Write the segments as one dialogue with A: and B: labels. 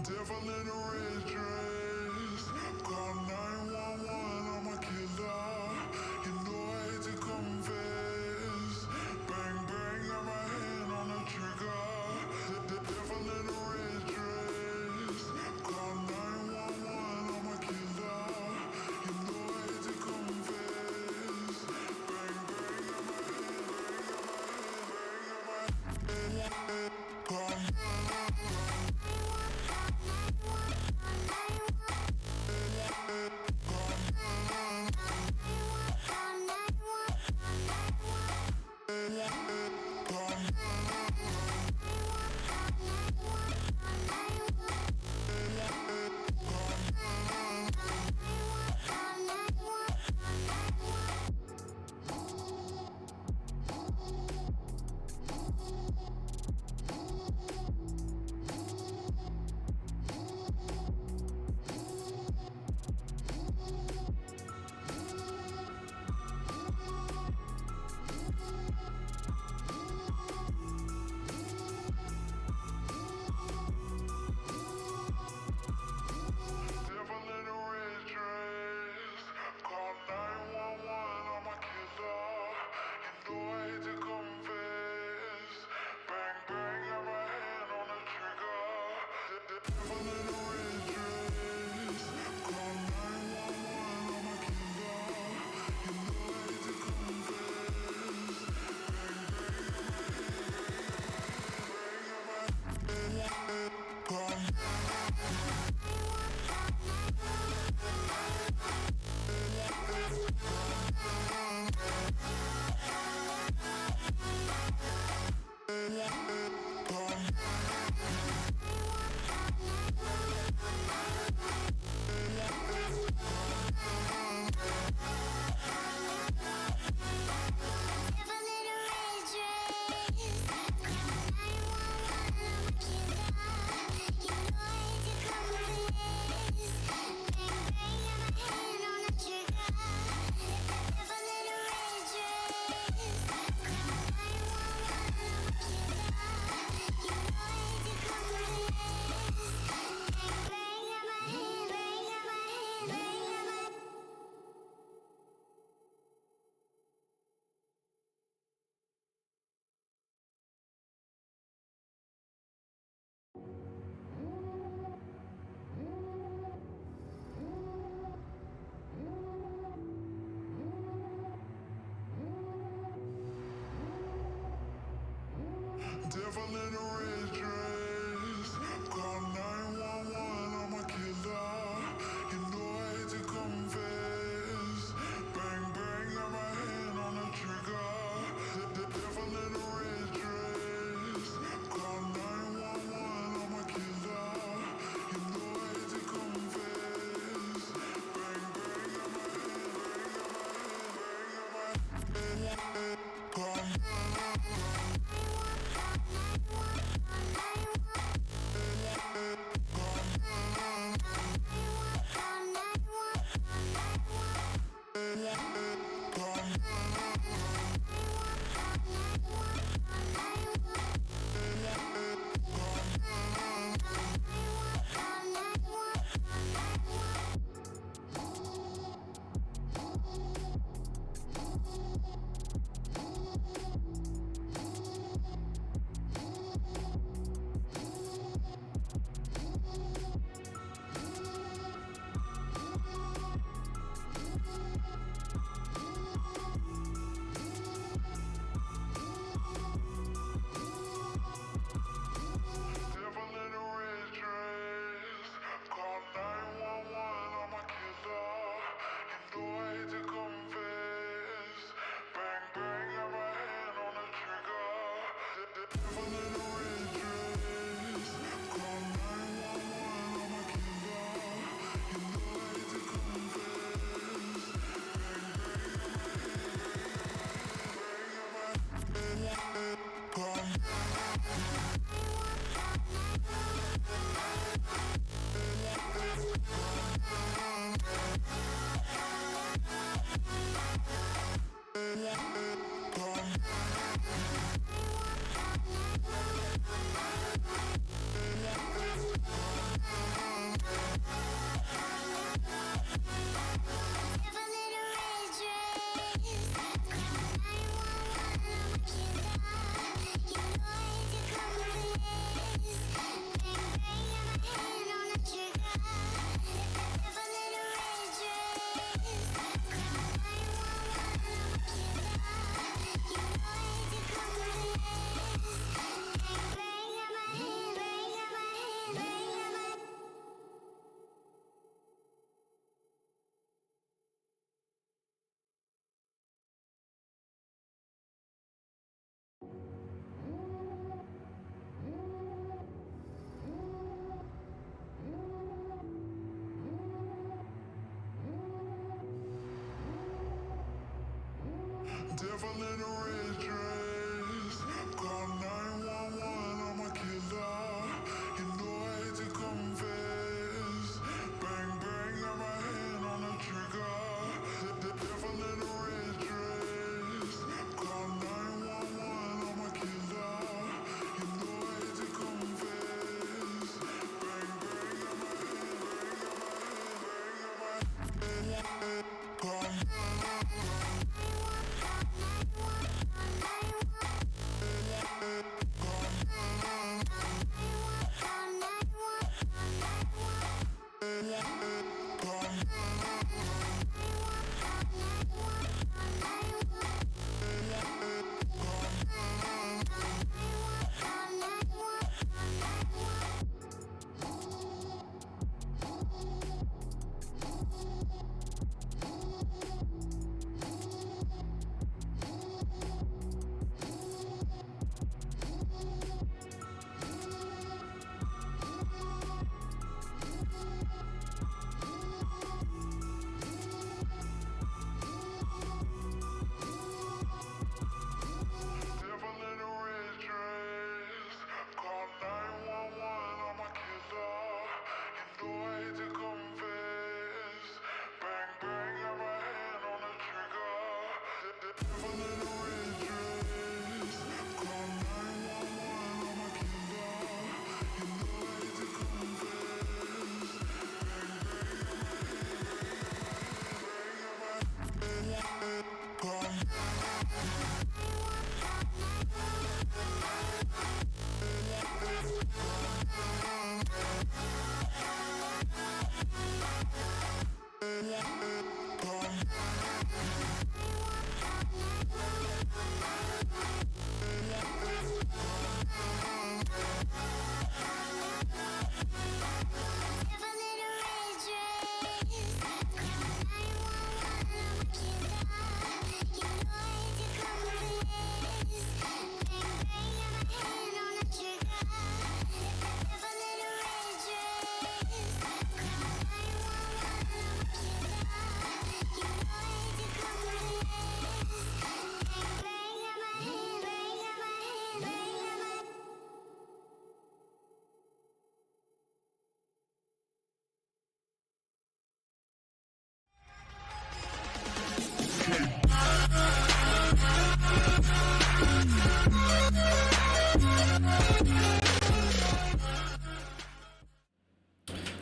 A: Devil in a red dress. Call 911, I'm a killer. You know I hate to confess. Bang, bang, got my hand on the trigger. The devil in a red dress. Call 911, I'm a killer. You know I hate to confess. Bang, bang, got my hand, bang, got my hand, call devil in a red dress. Call 911, I'm a killer. You know I hate to confess. Bang, bang, got my hand on the trigger. The devil in a red dress. Call 911, I'm a killer. You know I hate to confess. Bang, bang, got my hand, bang, got my hand, call in a red dress. Call 911, I'm a killer. You know I hate to confess. Bang, bang, got my hand on the trigger. The devil in a red dress. Call 911, I'm a killer. You know I hate to confess. Bang, bang, got my hand, bang, got my hand, call.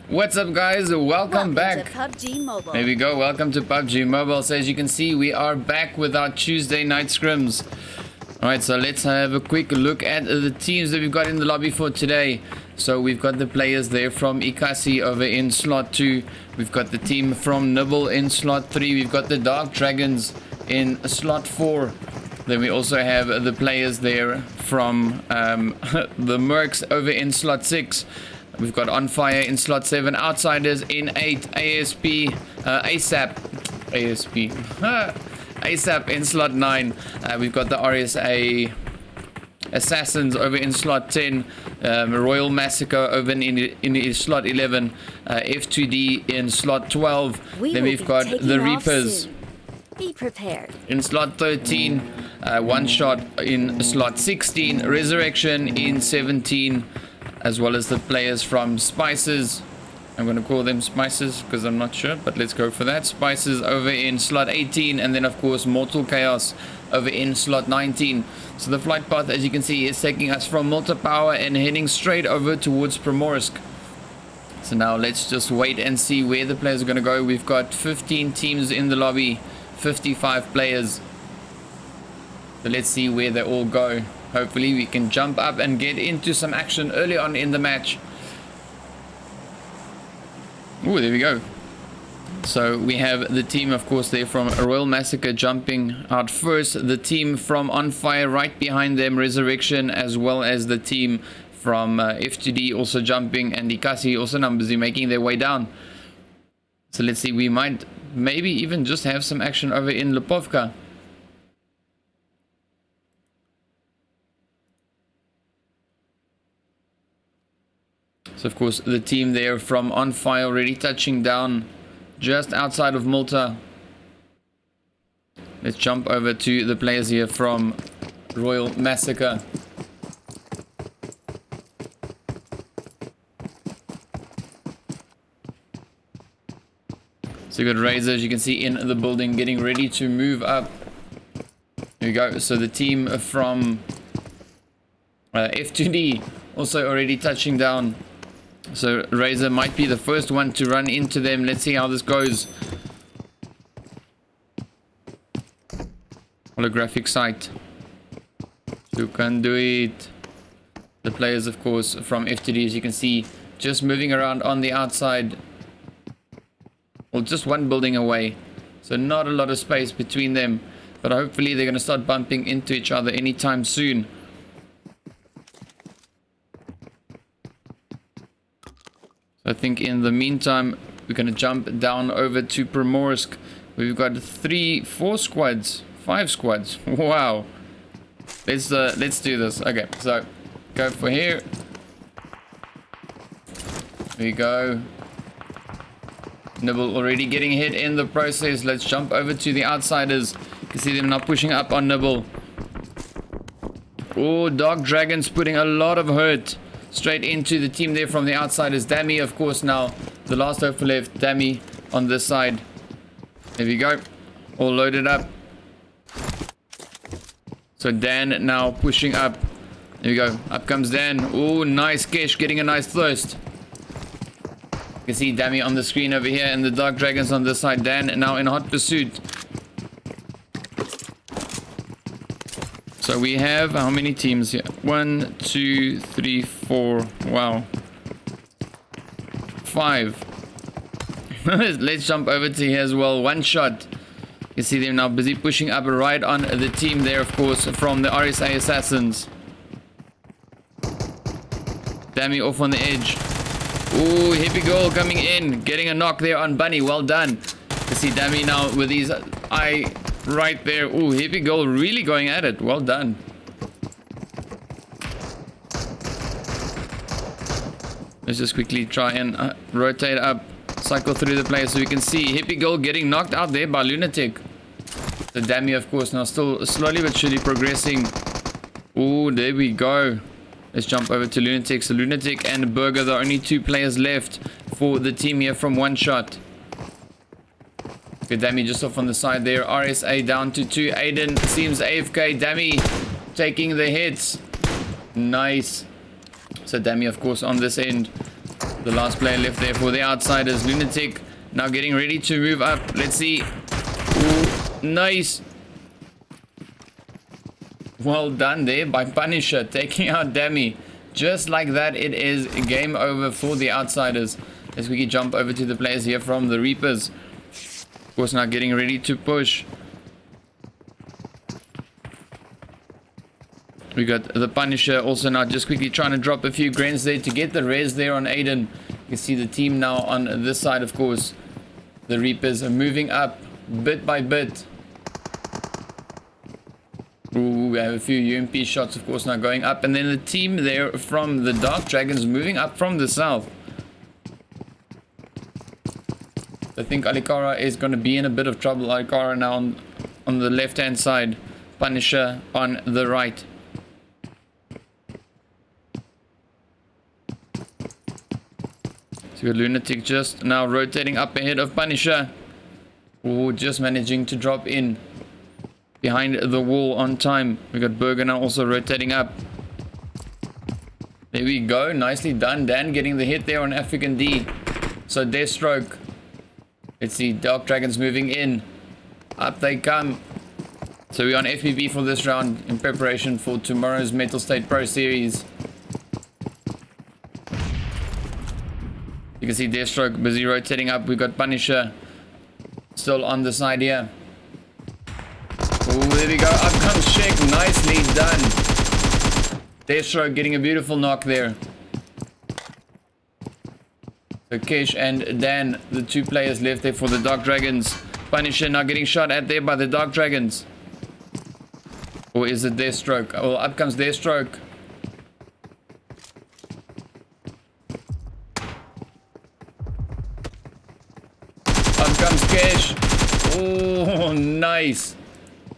B: What's up, guys? Welcome back
C: to PUBG Mobile.
B: There we go. Welcome to PUBG Mobile. So as you can see, we are back with our Tuesday night scrims. Alright, so let's have a quick look at the teams that we've got in the lobby for today. So we've got the players there from Ikasi over in slot 2. We've got the team from Nibble in slot 3. We've got the Dark Dragons in slot 4. Then we also have the players there from the Mercs over in slot 6. We've got On Fire in slot 7, Outsiders in 8, ASAP in slot 9. We've got the RSA Assassins over in slot 10, Royal Massacre over in slot 11, F2D in slot 12. Then we've got the Reapers.
C: Be prepared.
B: In slot 13, One Shot in slot 16, Resurrection in 17, as well as the players from Spices. I'm going to call them Spices because I'm not sure, but let's go for that. Spices over in slot 18, and then of course Mortal Chaos over in slot 19. So the flight path, as you can see, is taking us from Multi Power and heading straight over towards Primorsk. So now let's just wait and see where the players are going to go. We've got 15 teams in the lobby, 55 players. So let's see where they all go. Hopefully we can jump up and get into some action early on in the match. Oh, there we go. So we have the team, of course, there from Royal Massacre jumping out first. The team from On Fire right behind them, Resurrection, as well as the team from F2D also jumping, and Ikasi also numbers making their way down. So let's see, we might maybe even just have some action over in Lipovka. So of course the team there from On Fire already touching down just outside of Malta. Let's jump over to the players here from Royal Massacre. So you got Razor, as you can see, in the building, getting ready to move up. Here we go. So the team from F2D also already touching down. So Razor might be the first one to run into them. Let's see how this goes. Holographic sight. You can do it. The players, of course, from F2D, as you can see, just moving around on the outside. Well, just one building away. So not a lot of space between them. But hopefully they're going to start bumping into each other anytime soon. I think in the meantime, we're going to jump down over to Primorsk. We've got 5 squads. Wow. Let's do this. Okay, so go for here. There you go. Nibble already getting hit in the process. Let's jump over to the outsiders. You can see them now pushing up on Nibble. Oh, Dark Dragon's putting a lot of hurt straight into the team there from the outsiders. Dammy, of course, now the last hope for left. Dammy on this side. There we go. All loaded up. So Dan now pushing up. There we go. Up comes Dan. Oh, nice Kesh getting a nice thirst. You can see Dammy on the screen over here and the Dark Dragons on this side. Dan now in hot pursuit. So we have how many teams here? 1, 2, 3, 4. Wow. 5. Let's jump over to here as well. One shot. You see them now busy pushing up right on the team there, of course, from the RSA Assassins. Dammy off on the edge. Ooh, hippie goal coming in. Getting a knock there on Bunny. Well done. You see Dammy now with his eye right there. Ooh, hippie goal really going at it. Well done. Let's just quickly try and rotate up. Cycle through the place so we can see hippie goal getting knocked out there by Lunatic. The Dammy, of course, now still slowly but surely progressing. Ooh, there we go. Let's jump over to Lunatic. So Lunatic and Burger, the only 2 players left for the team here from One Shot. Okay, Dammy just off on the side there. RSA down to 2. Aiden seems AFK. Dammy taking the hits. Nice. So Dammy, of course, on this end. The last player left there for the outsiders. Lunatic now getting ready to move up. Let's see. Ooh, nice. Well done there by Punisher, taking out Dammy. Just like that, it is game over for the outsiders. Let's quickly jump over to the players here from the Reapers. Of course, now getting ready to push. We got the Punisher also now just quickly trying to drop a few grants there to get the res there on Aiden. You can see the team now on this side, of course. The Reapers are moving up bit by bit. Ooh, we have a few UMP shots, of course, now going up. And then the team there from the Dark Dragons moving up from the south. I think Alikara is going to be in a bit of trouble. Alikara now on the left-hand side. Punisher on the right. So Lunatic just now rotating up ahead of Punisher. Ooh, just managing to drop in behind the wall on time. We got Burger now also rotating up. There we go. Nicely done. Dan getting the hit there on African D. So Deathstroke. Let's see. Dark Dragons moving in. Up they come. So we're on FBB for this round in preparation for tomorrow's Metal State Pro Series. You can see Deathstroke busy rotating up. We've got Punisher still on the side here. Oh, there we go. Up comes Shake. Nicely done. Deathstroke getting a beautiful knock there. So Kesh and Dan, the 2 players left there for the Dark Dragons. Punisher now getting shot at there by the Dark Dragons. Or is it Deathstroke? Oh, up comes Deathstroke. Up comes Kesh. Oh, nice.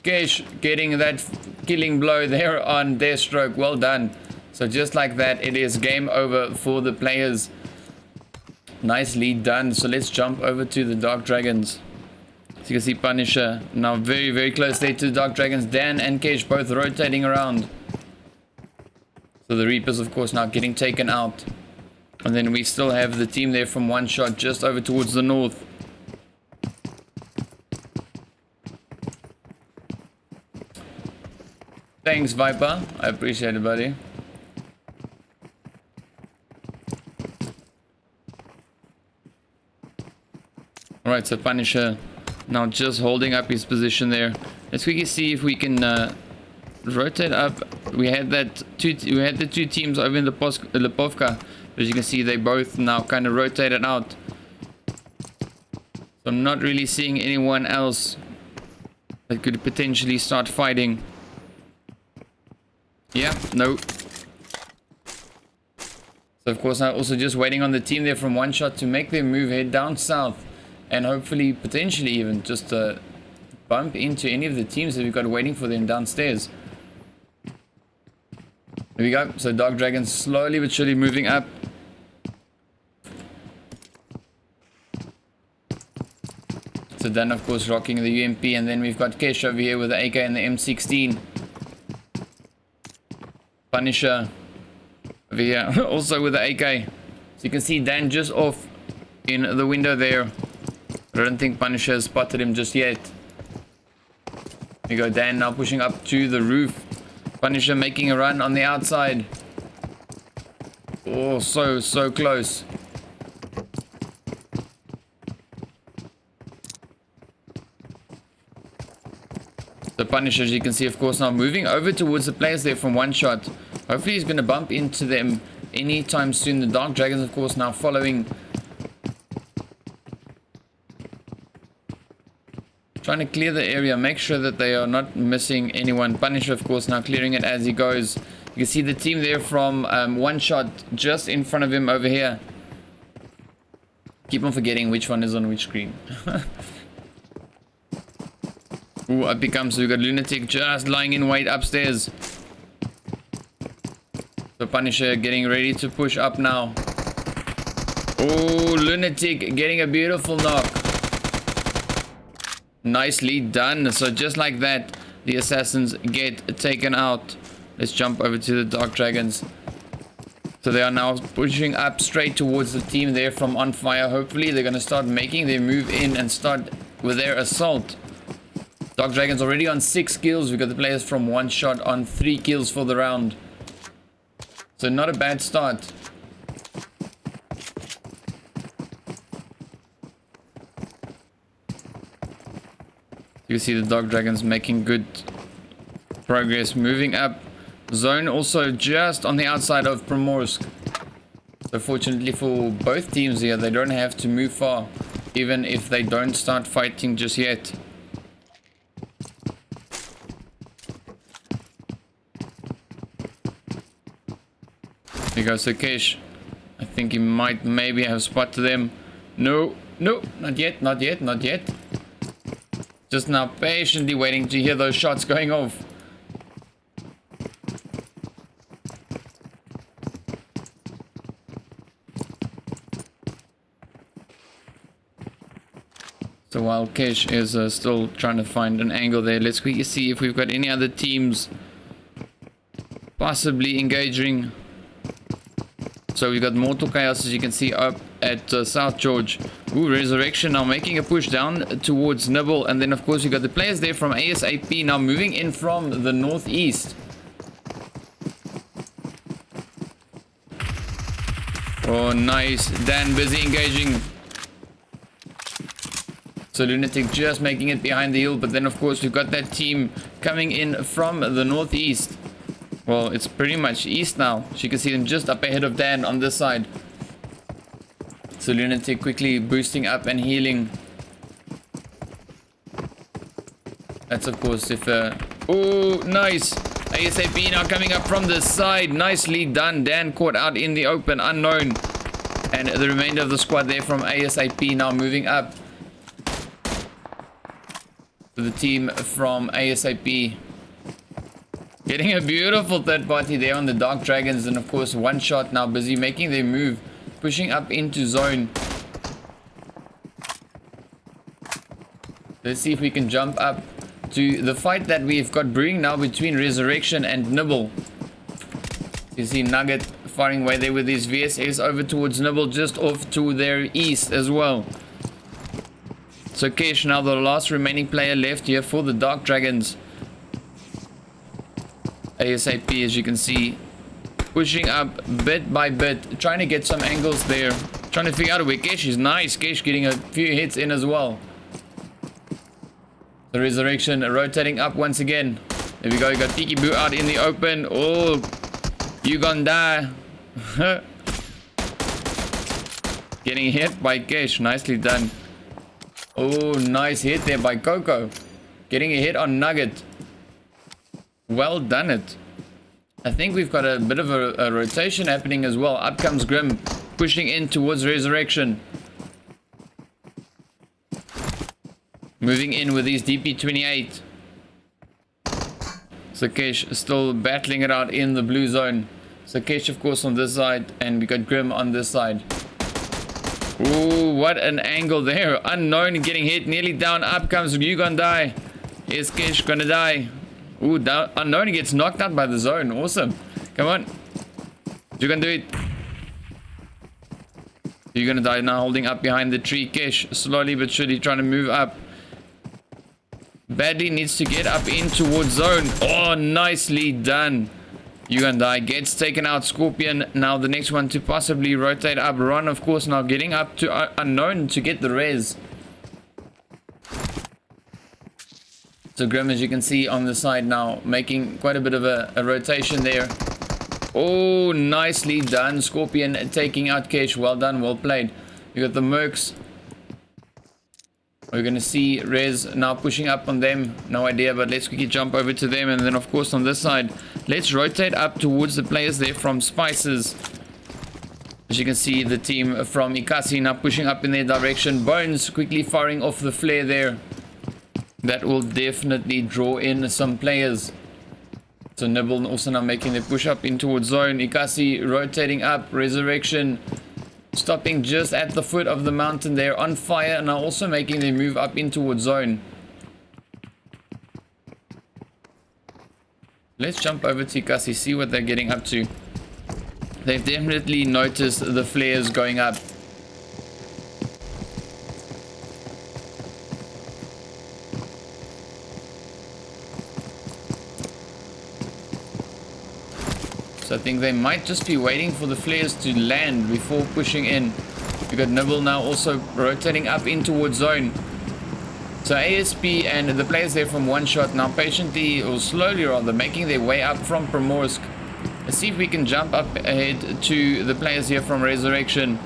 B: Kesh getting that killing blow there on Deathstroke. Well done. So just like that, it is game over for the players. Nice lead done. So let's jump over to the Dark Dragons. So you can see Punisher now very, very close there to the Dark Dragons. Dan and Kesh both rotating around. So the Reapers, of course, now getting taken out. And then we still have the team there from One Shot just over towards the north. Thanks, Viper. I appreciate it, buddy. Alright, so Punisher now just holding up his position there. Let's quickly see if we can rotate up. We had the two teams over in the Lipovka. As you can see, they both now kind of rotated out. So I'm not really seeing anyone else that could potentially start fighting. Yeah, no. So of course, I'm also just waiting on the team there from One Shot to make their move, head down south. And hopefully, potentially even just bump into any of the teams that we've got waiting for them downstairs. There we go. So Dark Dragons slowly but surely moving up. So Dan, of course, rocking the UMP. And then we've got Kesh over here with the AK and the M16. Punisher over here also with the AK. So you can see Dan just off in the window there. I don't think Punisher has spotted him just yet. There you go, Dan now pushing up to the roof. Punisher making a run on the outside. Oh, so close. The Punisher, as you can see, of course, now moving over towards the players there from One Shot. Hopefully he's going to bump into them anytime soon. The Dark Dragons, of course, now following. Trying to clear the area, make sure that they are not missing anyone. Punisher, of course, now clearing it as he goes. You can see the team there from One Shot just in front of him over here. Keep on forgetting which one is on which screen. Ooh, up he comes. So we've got Lunatic just lying in wait upstairs. So Punisher getting ready to push up now. Oh, Lunatic getting a beautiful knock. Nicely done. So just like that, the assassins get taken out. Let's jump over to the Dark Dragons. So they are now pushing up straight towards the team there from On Fire. Hopefully they're going to start making their move in and start with their assault. Dark Dragons already on 6 kills. We've got the players from One Shot on 3 kills for the round. So not a bad start. You can see the Dark Dragons making good progress, moving up. Zone also just on the outside of Primorsk. So fortunately for both teams here, they don't have to move far, even if they don't start fighting just yet. There goes the Kesh. I think he might maybe have spotted them. No, not yet, not yet, not yet. Just now patiently waiting to hear those shots going off. So while Kesh is still trying to find an angle there, let's quickly see if we've got any other teams possibly engaging. So we've got Mortal Chaos, as you can see, up at South George. Ooh, Resurrection now making a push down towards Nibble. And then, of course, we've got the players there from ASAP now moving in from the northeast. Oh, nice. Dan busy engaging. So Lunatic just making it behind the hill. But then, of course, we've got that team coming in from the northeast. Well, it's pretty much east now. So you can see them just up ahead of Dan on this side. So Lunatic quickly boosting up and healing. That's, of course, if... oh, nice. ASAP now coming up from the side. Nicely done. Dan caught out in the open, unknown. And the remainder of the squad there from ASAP now moving up. to the team from ASAP. Getting a beautiful third party there on the Dark Dragons, and of course one shot now busy making their move, pushing up into zone. Let's see if we can jump up to the fight that we've got brewing now between Resurrection and Nibble. You see Nugget firing away there with his VSS over towards Nibble, just off to their east as well. So Kesh now the last remaining player left here for the Dark Dragons. ASAP, as you can see, pushing up bit by bit, trying to get some angles there, trying to figure out where Kesh is. Nice, Kesh getting a few hits in as well. The Resurrection rotating up once again. There we go, you got Tiki Boo out in the open. Oh, you gonna die. Getting hit by Kesh, nicely done. Oh, nice hit there by Coco. Getting a hit on Nugget. Well done it. I think we've got a bit of a rotation happening as well. Up comes Grim, pushing in towards Resurrection. Moving in with his DP28. Sakesh still battling it out in the blue zone. Sakesh, of course, on this side, and we got Grim on this side. Ooh, what an angle there. Unknown getting hit, nearly down. Up comes You Gonna Die. Is Kesh gonna die? Ooh, down. Unknown gets knocked out by the zone. Awesome. Come on. You can do it. You're gonna die now, holding up behind the tree. Kesh slowly but surely trying to move up. Badly needs to get up in towards zone. Oh, nicely done. You gonna die. Gets taken out. Scorpion now the next one to possibly rotate up. Ron, of course, now getting up to Unknown to get the res. So Grim, as you can see on the side now, making quite a bit of a rotation there. Oh, nicely done. Scorpion taking out Kesh. Well done, well played. You got the Mercs. We're going to see Rez now pushing up on them. No idea, but let's quickly jump over to them. And then, of course, on this side, let's rotate up towards the players there from Spices. As you can see, the team from Ikasi now pushing up in their direction. Bones quickly firing off the flare there. That will definitely draw in some players. So Nibble also now making the push up in towards zone. Ikasi rotating up. Resurrection stopping just at the foot of the mountain there, on fire, and now also making their move up in towards zone. Let's jump over to Ikasi, see what they're getting up to. They've definitely noticed the flares going up. So I think they might just be waiting for the flares to land before pushing in. We got Nibble now also rotating up in towards zone. So ASP and the players there from One Shot now patiently, or slowly rather, making their way up from Primorsk. Let's see if we can jump up ahead to the players here from Resurrection.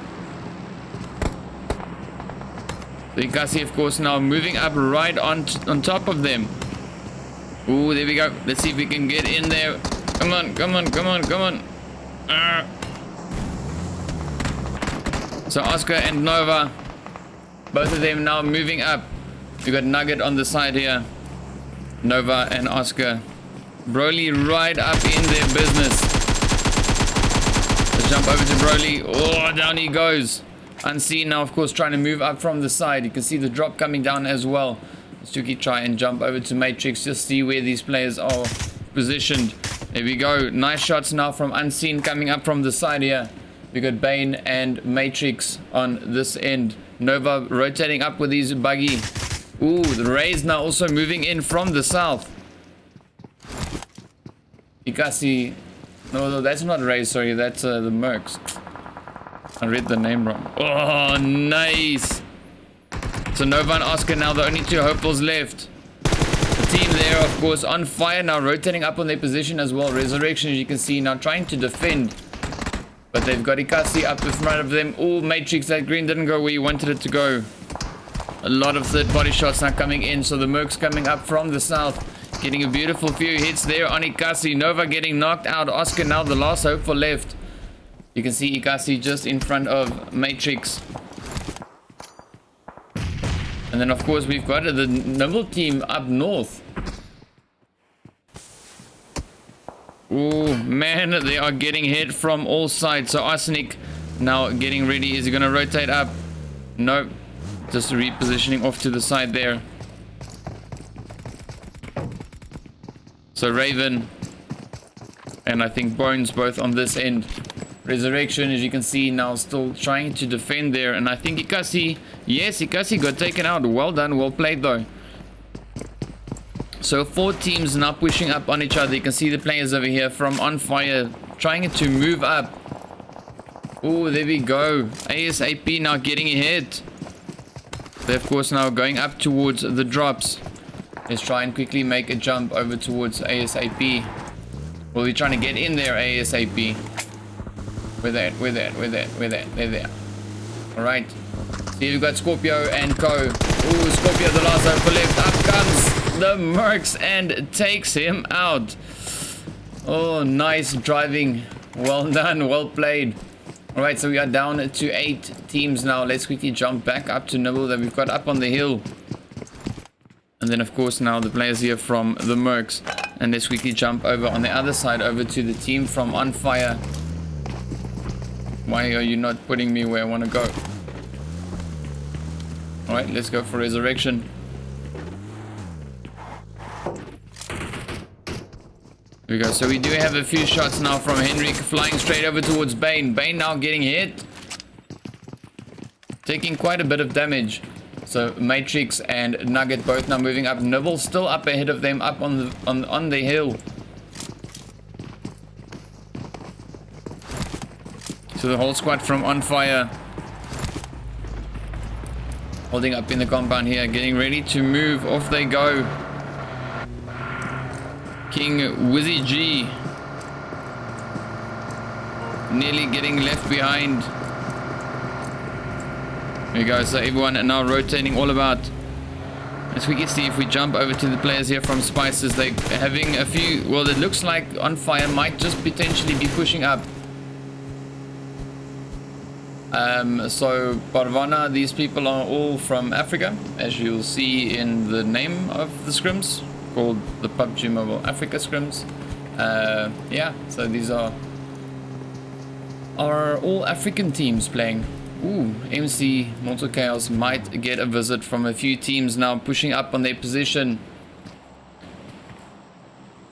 B: The Ikasi, of course, now moving up right on top of them. Ooh, there we go. Let's see if we can get in there. Come on, come on, come on, come on. So Oscar and Nova, both of them now moving up. We got Nugget on the side here. Nova and Oscar. Broly right up in their business. Let's jump over to Broly. Oh, down he goes. Unseen now, of course, trying to move up from the side. You can see the drop coming down as well. Let's try and jump over to Matrix, just see where these players are positioned. There we go. Nice shots now from Unseen coming up from the side here. We got Bane and Matrix on this end. Nova rotating up with his buggy. Ooh, the Rays now also moving in from the south. Ikasi. No, that's not Rays, sorry. That's the Mercs. I read the name wrong. Oh, nice. So Nova and Oscar now the only two hopefuls left. The team there, of course, on fire now, rotating up on their position as well. Resurrection, as you can see, now trying to defend. But they've got Ikasi up in front of them. Oh, Matrix, that green didn't go where you wanted it to go. A lot of third-party shots now coming in. So the Mercs coming up from the south. Getting a beautiful few hits there on Ikasi. Nova getting knocked out. Oscar now the last hope for left. You can see Ikasi just in front of Matrix. And And then, of course, we've got the Nimble team up north. Oh, man, they are getting hit from all sides. So Arsenic now getting ready. Is he going to rotate up? Nope. Just repositioning off to the side there. So Raven and I think Bones both on this end. Resurrection, as you can see, now still trying to defend there. And I think Ikasi, yes, Ikasi got taken out. Well done, well played though. So 4 teams now pushing up on each other. You can see the players over here from On Fire trying to move up. Oh, there we go. ASAP now getting ahead. They're of course now going up towards the drops. Let's try and quickly make a jump over towards ASAP. Well, we're trying to get in there ASAP. We're there. Alright. See, we've got Scorpio and Co. Ooh, Scorpio the last hope for left. Up comes the Mercs and takes him out. Oh, nice driving. Well done, well played. Alright, so we are down to 8 teams now. Let's quickly jump back up to Nibble that we've got up on the hill. And then, of course, now the players here from the Mercs. And let's quickly jump over on the other side over to the team from On Fire. Why are you not putting me where I want to go? Alright, let's go for Resurrection. Here we go. So we do have a few shots now from Henrik flying straight over towards Bane. Bane now getting hit. Taking quite a bit of damage. So Matrix and Nugget both now moving up. Nibble still up ahead of them up on the hill. So the whole squad from On Fire holding up in the compound here, getting ready to move. Off they go. King Wizzy G nearly getting left behind. There we go. So everyone are now rotating all about. As we can see, if we jump over to the players here from Spices, they're having a few. Well, it looks like On Fire might just potentially be pushing up. So Parvana, these people are all from Africa, as you'll see in the name of the scrims, called the PUBG Mobile Africa scrims. Yeah, so these are all African teams playing. Ooh, MC Mortal Chaos might get a visit from a few teams now pushing up on their position.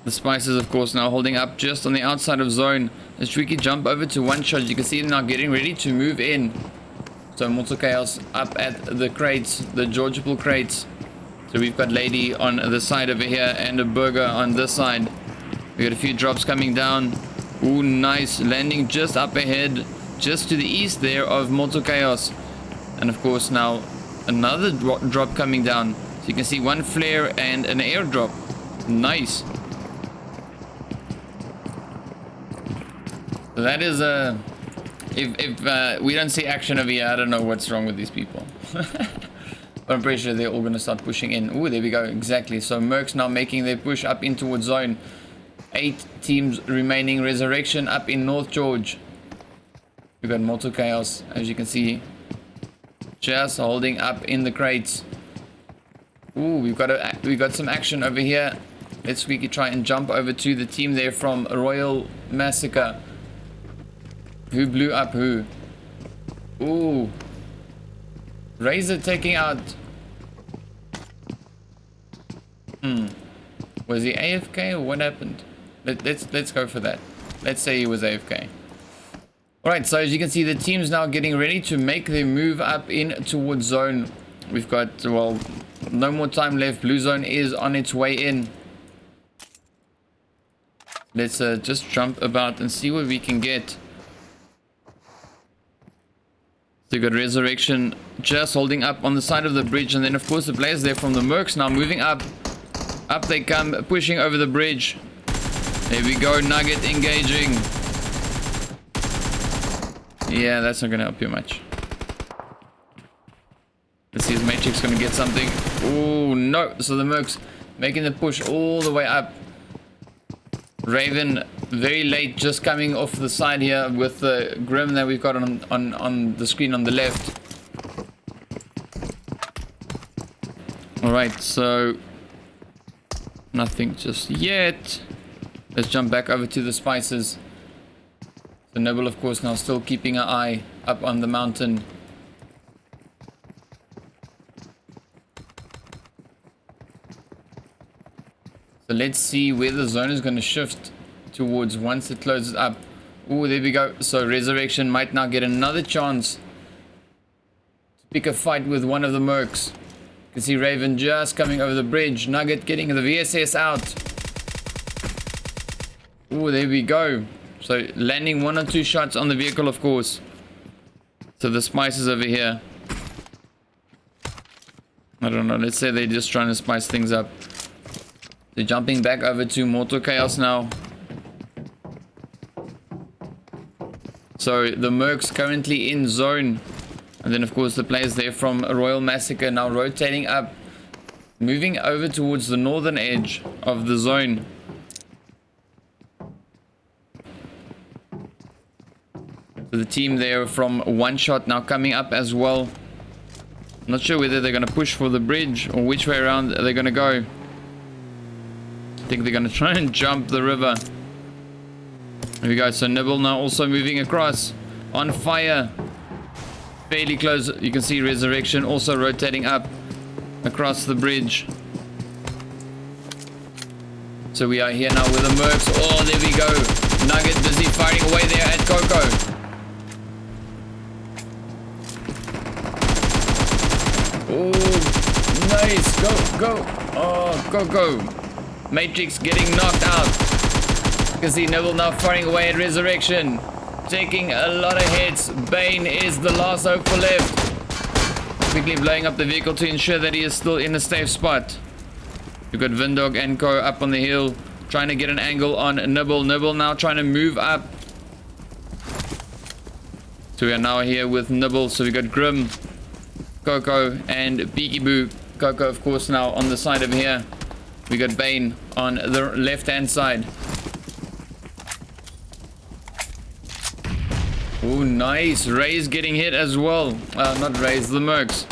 B: The Spices, of course, now holding up just on the outside of zone. As Tricky jump over to one shot, you can see them now getting ready to move in. So Mortal Chaos up at the crates, the Georgiable crates. So we've got Lady on the side over here and a Burger on this side. We got a few drops coming down. Ooh, nice landing just up ahead, just to the east there of Mortal Chaos. And of course now another drop coming down. So you can see one flare and an airdrop. Nice. So that is if we don't see action over here, I don't know what's wrong with these people. But I'm pretty sure they're all going to start pushing in. Ooh, there we go. Exactly. So Mercs now making their push up in towards zone. 8 teams remaining. Resurrection up in North George. We've got Mortal Chaos, as you can see, just holding up in the crates. Ooh, we've got some action over here. Let's quickly try and jump over to the team there from Royal Massacre. Who blew up who? Ooh. Razor taking out. Was he AFK or what happened? Let's go for that. Let's say he was AFK. Alright, so as you can see, the team's now getting ready to make their move up in towards zone. We've got, well, no more time left. Blue zone is on its way in. Let's just jump about and see what we can get. So you got Resurrection just holding up on the side of the bridge, and then of course the players there from the Mercs now moving up. Up they come, pushing over the bridge. There we go, Nugget engaging. Yeah, that's not going to help you much. Let's see, is Matrix going to get something? Oh, no. So the Mercs making the push all the way up. Raven very late, just coming off the side here with the Grim that we've got on the screen on the left. Alright, so nothing just yet. Let's jump back over to the spices. So Nibble, of course, now still keeping an eye up on the mountain. So let's see where the zone is going to shift towards once it closes up. Oh, there we go. So Resurrection might now get another chance to pick a fight with one of the mercs. You can see Raven just coming over the bridge. Nugget getting the VSS out. Oh, there we go. So landing 1 or 2 shots on the vehicle, of course. So the spices over here. I don't know. Let's say they're just trying to spice things up. They're jumping back over to Mortal Chaos now. So the mercs currently in zone. And then of course the players there from Royal Massacre now rotating up. Moving over towards the northern edge of the zone. So the team there from One Shot now coming up as well. Not sure whether they're going to push for the bridge or which way around they're going to go. I think they're going to try and jump the river. There we go. So Nibble now also moving across. On fire. Fairly close. You can see Resurrection also rotating up across the bridge. So we are here now with the mercs. Oh, there we go. Nugget busy firing away there at Coco. Oh, nice. Go. Oh, go. Matrix getting knocked out. You can see Nibble now firing away at Resurrection. Taking a lot of hits. Bane is the last hope for left. Quickly blowing up the vehicle to ensure that he is still in a safe spot. We've got Vindog and Co up on the hill. Trying to get an angle on Nibble. Nibble now trying to move up. So we are now here with Nibble. So we got Grim, Coco and Peekaboo. Coco of course now on the side over here. We got Bane on the left hand side. Oh, nice. Ray's getting hit as well. Not Ray's, the mercs.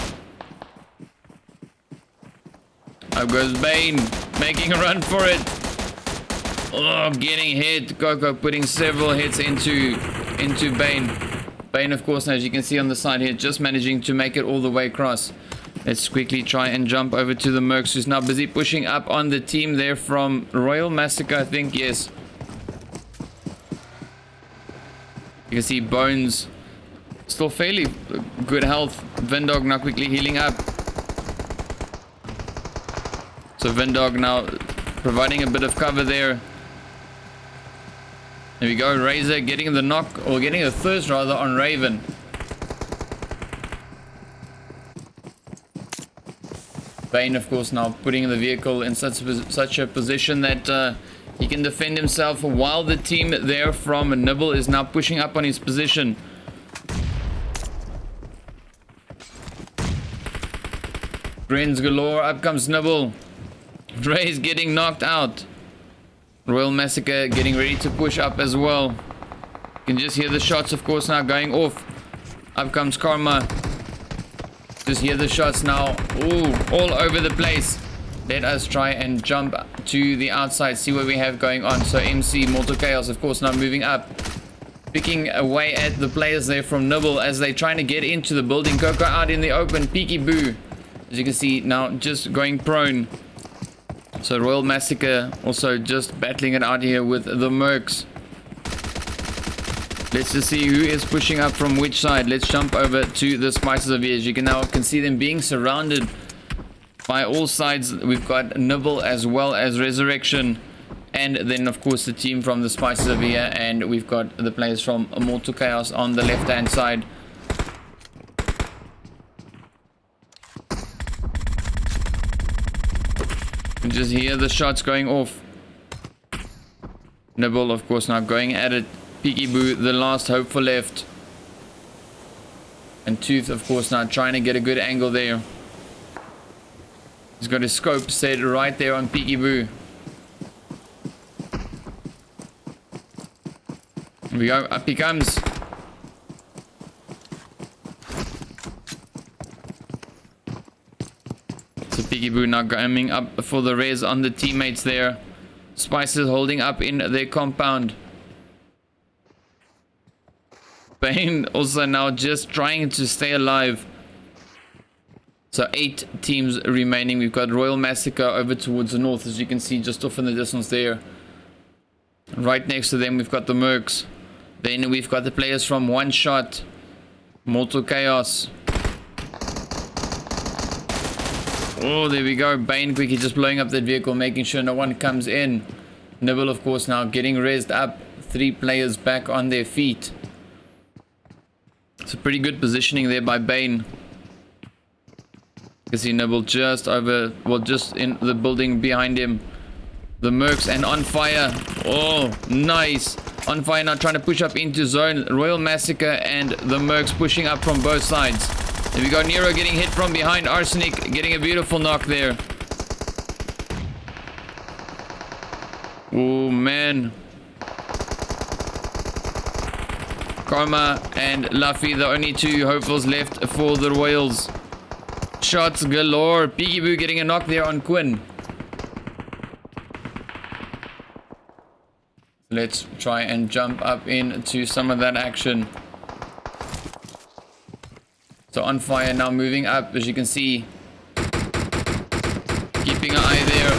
B: Up goes Bane, making a run for it. Oh, getting hit. Coco putting several hits into Bane. Bane, of course, as you can see on the side here, just managing to make it all the way across. Let's quickly try and jump over to the mercs, who's now busy pushing up on the team there from Royal Massacre, I think, yes. You can see Bones still fairly good health. Vindog now quickly healing up. So Vindog now providing a bit of cover there. There we go. Razor getting the knock, or getting a thirst rather, on Raven. Bane, of course, now putting the vehicle in such a position that he can defend himself, while the team there from Nibble is now pushing up on his position. Grins galore. Up comes Nibble. Ray's getting knocked out. Royal Massacre getting ready to push up as well. You can just hear the shots, of course, now going off. Up comes Karma. Just hear the shots now. Ooh, all over the place. Let us try and jump to the outside, see what we have going on. So MC, Mortal Chaos, of course, now moving up. Picking away at the players there from Nibble as they're trying to get into the building. Coco out in the open. Peekaboo, as you can see, now just going prone. So Royal Massacre also just battling it out here with the mercs. Let's just see who is pushing up from which side. Let's jump over to the spices of here. As you can see them being surrounded by all sides. We've got Nibble as well as Resurrection. And then of course the team from the spices over here. And we've got the players from Mortal Chaos on the left hand side. You can just hear the shots going off. Nibble, of course, now going at it. Peekaboo, the last hope for left. And Tooth, of course, now trying to get a good angle there. He's got his scope set right there on Peekaboo. Here we go, up he comes. So Peekaboo now coming up for the res on the teammates there. Spices holding up in their compound. Bane also now just trying to stay alive. So 8 teams remaining. We've got Royal Massacre over towards the north, as you can see just off in the distance there. Right next to them we've got the Mercs. Then we've got the players from One Shot, Mortal Chaos. Oh, there we go. Bane quickly just blowing up that vehicle, making sure no one comes in. Nibble, of course, now getting rezzed up. 3 players back on their feet. It's a pretty good positioning there by Bane. You can see Nibble just over, well, just in the building behind him. The Mercs and On Fire. Oh, nice. On Fire now trying to push up into zone. Royal Massacre and the Mercs pushing up from both sides. There we go. Nero getting hit from behind. Arsenic getting a beautiful knock there. Oh, man. Karma and Luffy, the only 2 hopefuls left for the Royals. Shots galore. Peekaboo getting a knock there on Quinn. Let's try and jump up into some of that action. So On Fire now moving up, as you can see. Keeping an eye there.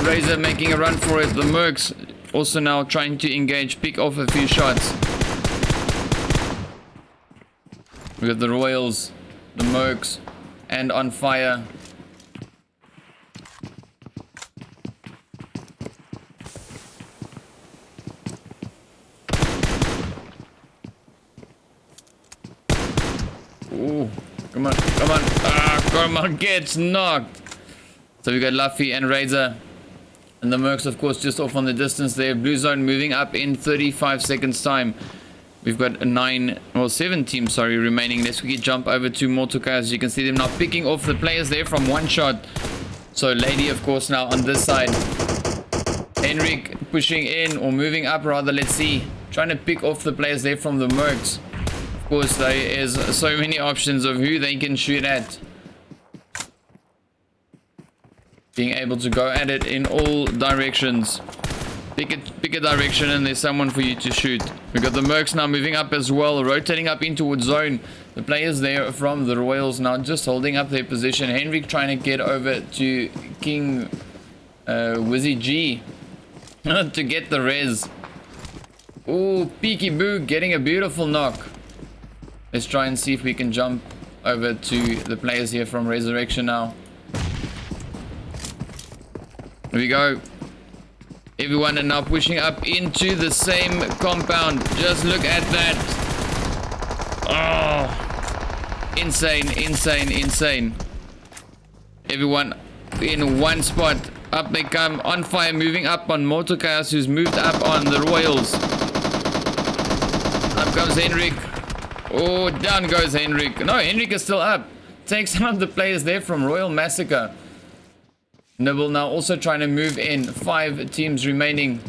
B: Ooh, Razor making a run for it. The Mercs also now trying to engage, pick off a few shots. We got the Royals, the Mercs, and On Fire. Ooh, come on, come on. Ah, Karma gets knocked. So we got Luffy and Razor. And the Mercs, of course, just off on the distance there. Blue Zone moving up in 35 seconds time. We've got 7 teams, sorry, remaining. Let's quickly jump over to Mortal Chaos. You can see them now picking off the players there from One Shot. So Lady, of course, now on this side. Henrik pushing in, or moving up rather, let's see. Trying to pick off the players there from the Mercs. Of course, there is so many options of who they can shoot at. Being able to go at it in all directions. Pick a direction and there's someone for you to shoot. We've got the Mercs now moving up as well, rotating up in towards zone. The players there from the Royals now just holding up their position. Henrik trying to get over to King Wizzy G to get the res. Ooh, Peekaboo getting a beautiful knock. Let's try and see if we can jump over to the players here from Resurrection now. There we go. Everyone are now pushing up into the same compound. Just look at that. Oh, insane, insane, insane. Everyone in one spot. Up they come. On Fire moving up on Mortal Chaos, who's moved up on the Royals. Up comes Henrik. Oh, down goes Henrik. No, Henrik is still up. Takes some of the players there from Royal Massacre. Nibble now also trying to move in. 5 teams remaining.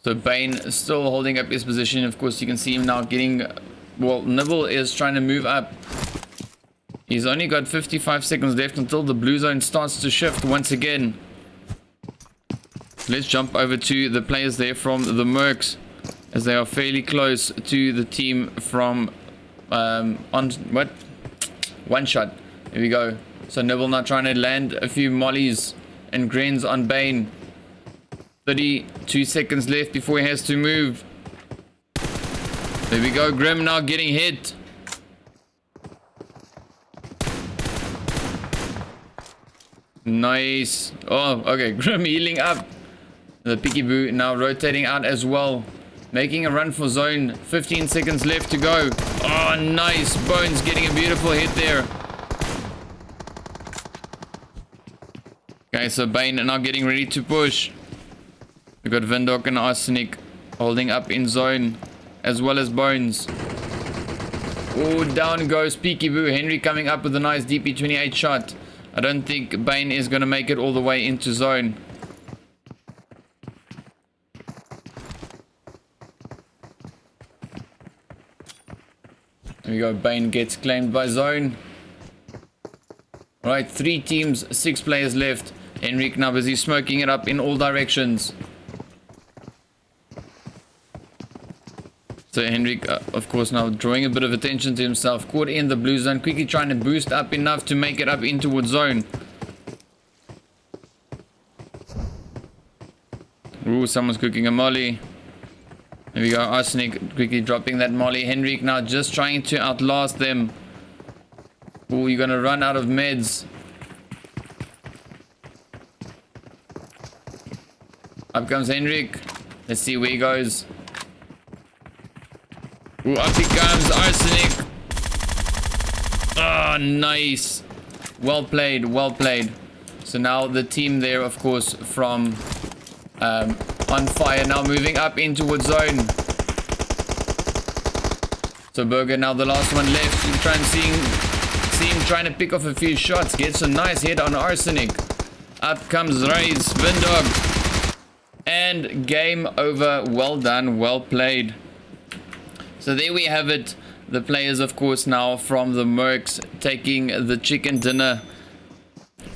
B: So Bane still holding up his position. Of course, you can see him now getting... Well, Nibble is trying to move up. He's only got 55 seconds left until the blue zone starts to shift once again. Let's jump over to the players there from the Mercs, as they are fairly close to the team from... One Shot. There we go. So Nibble now trying to land a few mollies and grins on Bane. 32 seconds left before he has to move. There we go. Grim now getting hit. Nice. Oh, okay. Grim healing up. The Peekaboo now rotating out as well. Making a run for zone. 15 seconds left to go. Oh, nice. Bones getting a beautiful hit there. Okay, so Bane now getting ready to push. We've got Vindok and Arsenic holding up in zone, as well as Bones. Oh, down goes Peekaboo. Henry coming up with a nice DP28 shot. I don't think Bane is going to make it all the way into zone. There we go. Bane gets claimed by Zone. Alright, 3 teams, 6 players left. Henrik now busy smoking it up in all directions. So Henrik, of course, now drawing a bit of attention to himself. Caught in the blue zone. Quickly trying to boost up enough to make it up in towards zone. Ooh, someone's cooking a molly. There we go. Arsenic quickly dropping that molly. Henrik now just trying to outlast them. Ooh, you're going to run out of meds. Up comes Henrik. Let's see where he goes. Ooh, up he comes. Arsenic. Oh, nice. Well played. Well played. So now the team there, of course, from on fire, now moving up in towards zone. So Burger now the last one left. You try and see him trying to pick off a few shots. Gets a nice hit on Arsenic. Up comes Ray's Vindog. And game over. Well done. Well played. So there we have it. The players, of course, now from the Mercs taking the chicken dinner.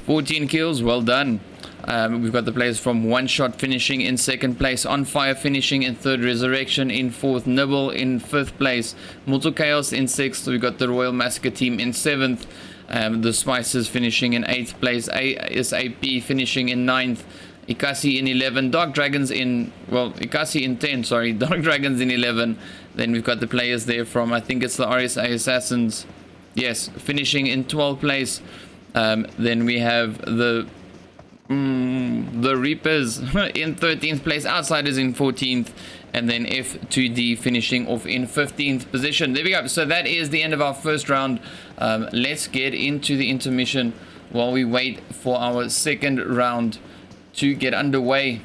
B: 14 kills. Well done. We've got the players from One Shot finishing in 2nd place, On Fire finishing in 3rd, Resurrection in 4th, Nibble in 5th place, Mortal Chaos in 6th. We've got the Royal Massacre team in 7th, the Spices finishing in 8th place, ASAP finishing in 9th, Ikasi in 11, Dark Dragons in, well, Ikasi in 10, sorry, Dark Dragons in 11. Then we've got the players there from, I think it's the RSA Assassins, yes, finishing in 12th place. Then we have the Reapers in 13th place, Outsiders in 14th, and then F2D finishing off in 15th position. There we go. So that is the end of our first round. Let's get into the intermission while we wait for our second round to get underway.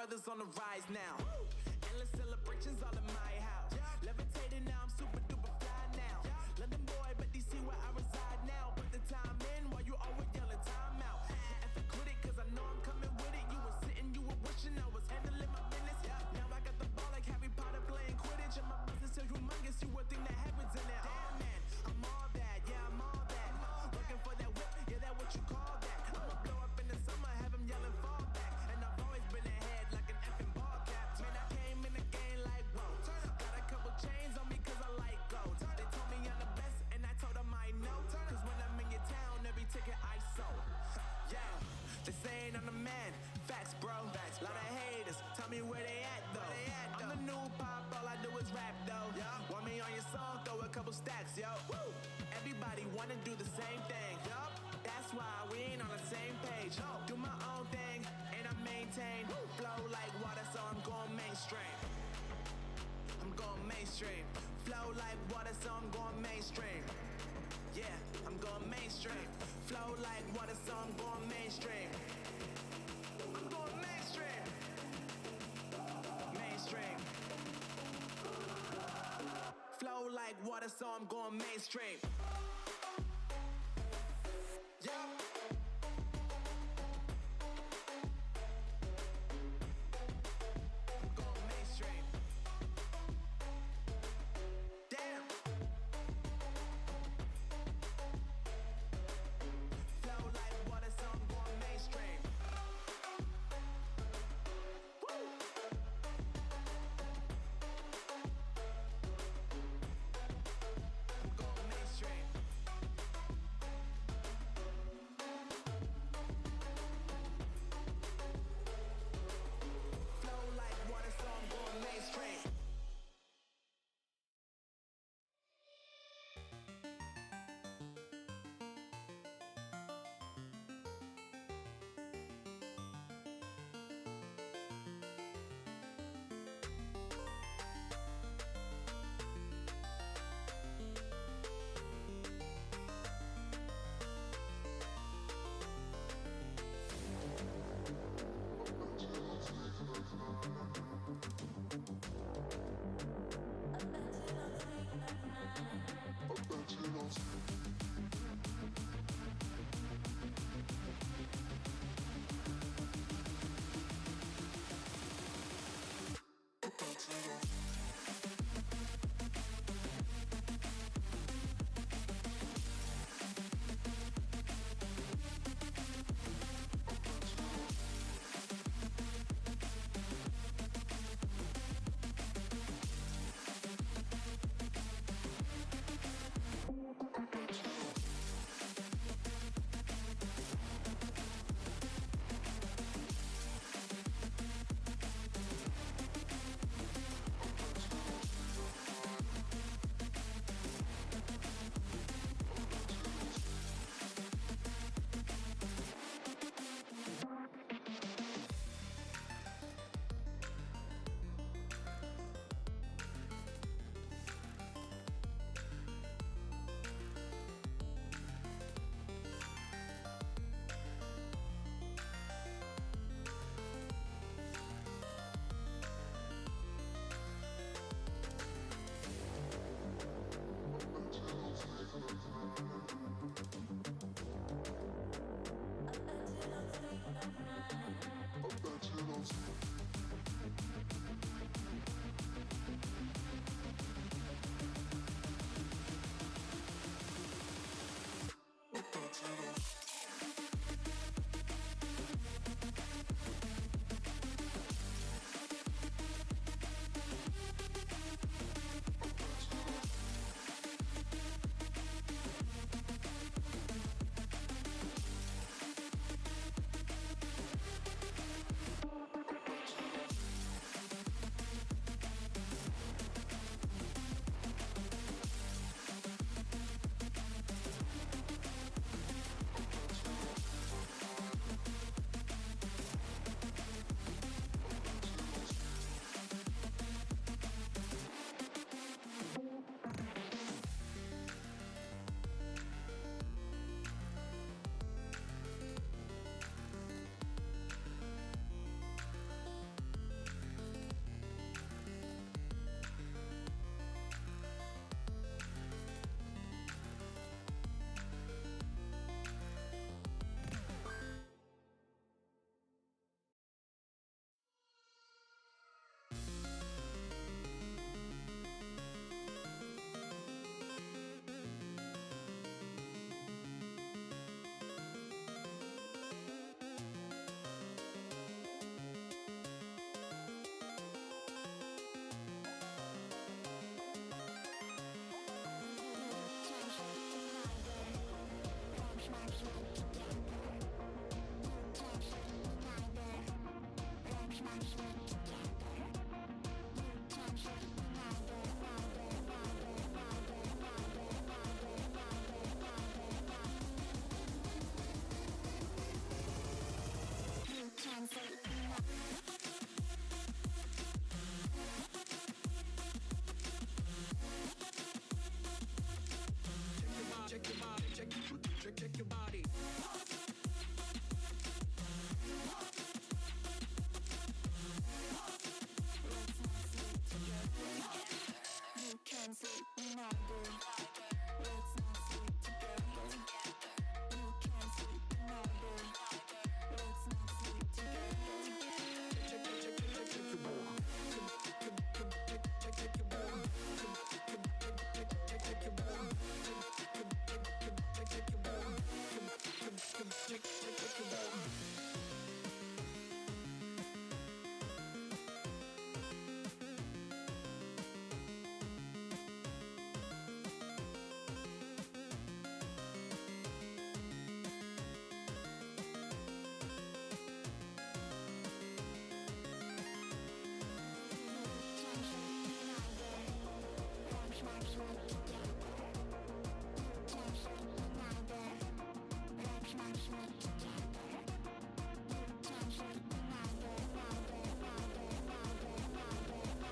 D: brothers on the rise now. Endless celebrations all in my house. Levitating now, I'm super duper fly now. London boy, but DC where I reside now. Put the time in while you always yelling time out. And for quit it, cause I know I'm coming with it. You were sitting, you were wishing I was handling my business. Now I got the ball like Harry Potter playing Quidditch. And my business so humongous, you would think that happens in there. Oh man, I'm all that, yeah, I'm all that. Looking for that whip, yeah, that what you call that. I'ma blow up in the summer, have him yelling fall back. And I've always been ahead like an effing ball cap. Man, I came in the game like, whoa. Got a couple chains on me cause I like gold. They told me I'm the best and I told them I know. Cause when I'm in your town, every ticket I sold. Yeah, they saying I'm the man. Facts, bro. Lot of haters, tell me where they at though. I'm the new pop, all I do is rap though. Want me on your song, throw a couple stacks, yo. Woo! Everybody wanna do the same thing. Yup, that's why we ain't on the same page. Do my own thing, and I maintain. Flow like water, so I'm going mainstream. I'm going mainstream. Flow like water, so I'm going mainstream. Yeah, I'm going mainstream. Flow like water, so I'm going mainstream. I'm going mainstream. Mainstream. Flow like water, so I'm going mainstream. Yeah. I'm going mainstream. Damn. Flow like water, so I'm going mainstream. Woo. I'm going mainstream. Flow like water, so I'm going mainstream.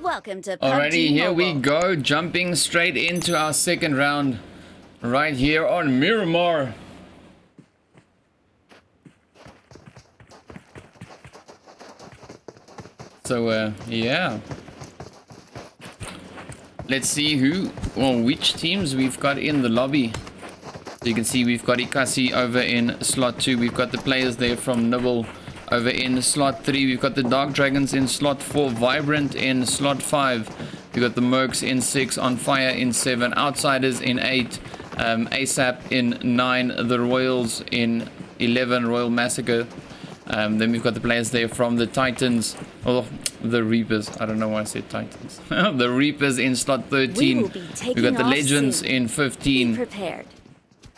C: Welcome to PUBG
B: Alrighty, here we
C: Mobile.
B: go, jumping straight into our second round right here on Miramar. So yeah, let's see which teams we've got in the lobby. So you can see we've got Ikasi over in slot 2. We've got the players there from Nibble over in slot 3. We've got the Dark Dragons in slot 4. Vibrant in slot 5. We've got the Mercs in 6. On Fire in 7. Outsiders in 8. ASAP in 9. The Royals in 11. Royal Massacre. Then we've got the players there from the Titans. Oh, the Reapers. I don't know why I said Titans. The Reapers in slot 13. We've got the Legends in 15.
C: Be prepared.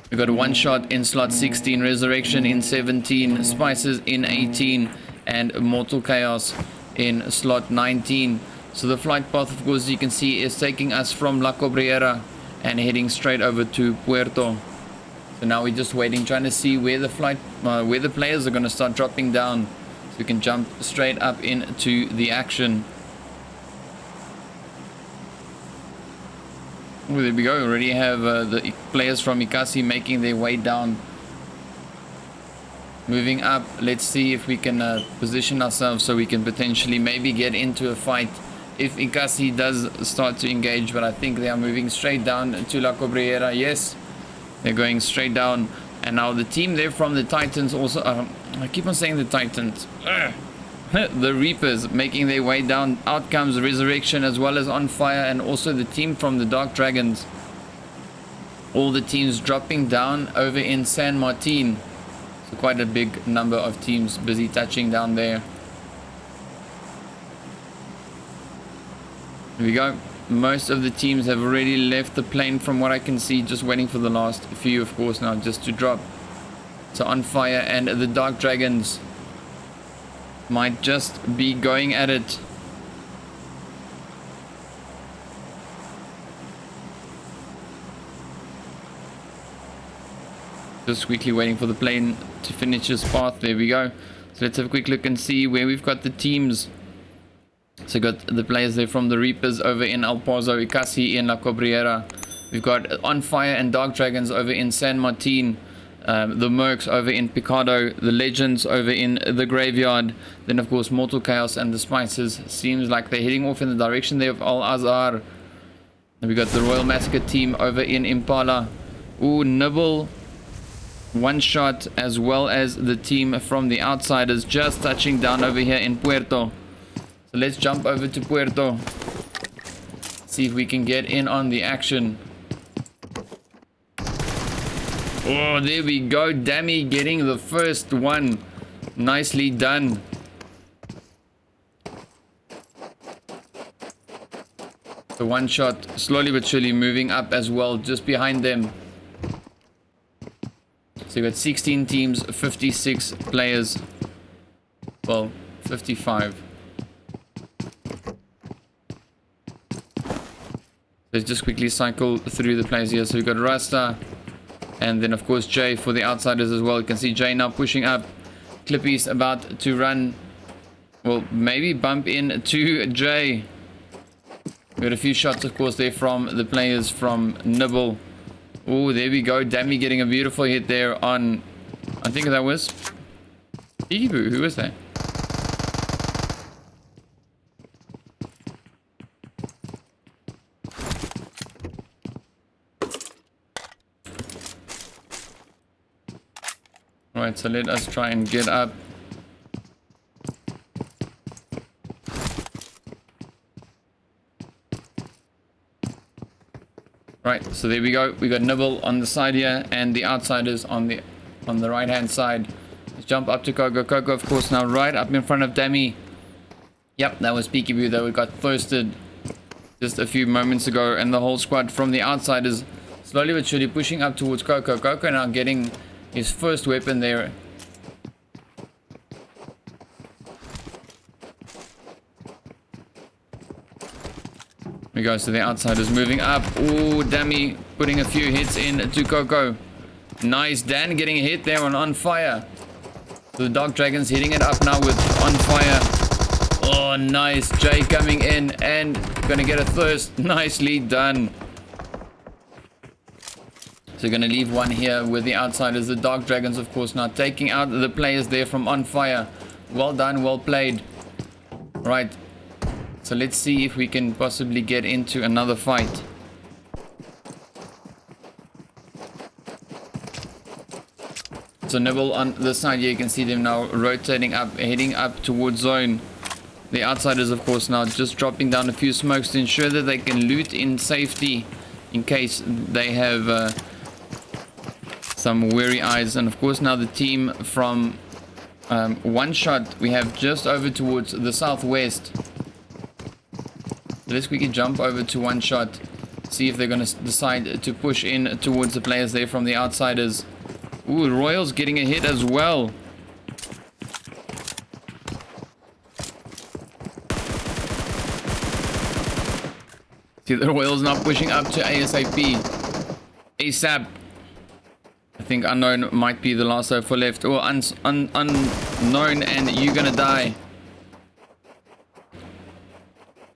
B: We've got a One Shot in slot 16, Resurrection in 17, Spices in 18, and Mortal Chaos in slot 19. So the flight path, of course, you can see is taking us from La Cabrera and heading straight over to Puerto. So now we're just waiting, trying to see where the where the players are going to start dropping down, so we can jump straight up into the action. Oh, there we go. Already have the players from Ikasi making their way down. Moving up. Let's see if we can position ourselves so we can potentially maybe get into a fight if Ikasi does start to engage. But I think they are moving straight down to La Cabrera. Yes, they're going straight down. And now the team there from the Titans also... I keep on saying the Titans. The Reapers making their way down. Out comes Resurrection as well as On Fire, and also the team from the Dark Dragons. All the teams dropping down over in San Martin. So quite a big number of teams busy touching down there. Here we go. Most of the teams have already left the plane from what I can see, just waiting for the last few, of course, now just to drop. So On Fire and the Dark Dragons might just be going at it. Just quickly waiting for the plane to finish its path. There we go. So let's have a quick look and see where we've got the teams. So we've got the players there from the Reapers over in El Pozo, Ikasi in La Cabrera. We've got On Fire and Dark Dragons over in San Martin. The Mercs over in Picado, the Legends over in the Graveyard, then of course Mortal Chaos and the Spices. Seems like they're heading off in the direction there of Al Azhar. Then we got the Royal Massacre team over in Impala. Ooh, Nibble, One Shot, as well as the team from the Outsiders just touching down over here in Puerto. So let's jump over to Puerto, see if we can get in on the action. Oh, there we go. Dammy getting the first one. Nicely done. The One Shot slowly but surely moving up as well, just behind them. So you got 16 teams, 56 players. Well, 55. Let's just quickly cycle through the players here. So we've got Rasta. And then, of course, Jay for the Outsiders as well. You can see Jay now pushing up. Clippy's about to run. Well, maybe bump into Jay. We got a few shots, of course, there from the players from Nibble. Oh, there we go. Dammy getting a beautiful hit there on... I think that was... Peekaboo. Who was that? Right, so let us try and get up. Right, so there we go. We got Nibble on the side here and the Outsiders on the right hand side. Let's jump up to Coco. Coco, of course, now right up in front of Demi. Yep, that was Peekaboo that we got thirsted just a few moments ago. And the whole squad from the outside is slowly but surely pushing up towards Coco. Coco now getting his first weapon there. We go to the outsiders moving up. Oh, Demi putting a few hits in to Coco. Nice. Dan getting a hit there on fire. So the Dark Dragons hitting it up now with on fire. Oh, nice. Jay coming in and gonna get a thirst. Nicely done. So gonna leave one here with the outsiders. The Dark Dragons, of course, now taking out the players there from on fire. Well done. Well played. Right. So let's see if we can possibly get into another fight. So Nibble on the side here, you can see them now rotating up, heading up towards zone. The outsiders, of course, now just dropping down a few smokes to ensure that they can loot in safety in case they have some weary eyes. And of course now the team from One Shot, we have just over towards the southwest. Let's quickly jump over to One Shot, see if they're going to decide to push in towards the players there from the outsiders. Ooh, Royals getting a hit as well. See the Royals now pushing up to ASAP. I think Unknown might be the last hope for left. Or Unknown, and you're going to die.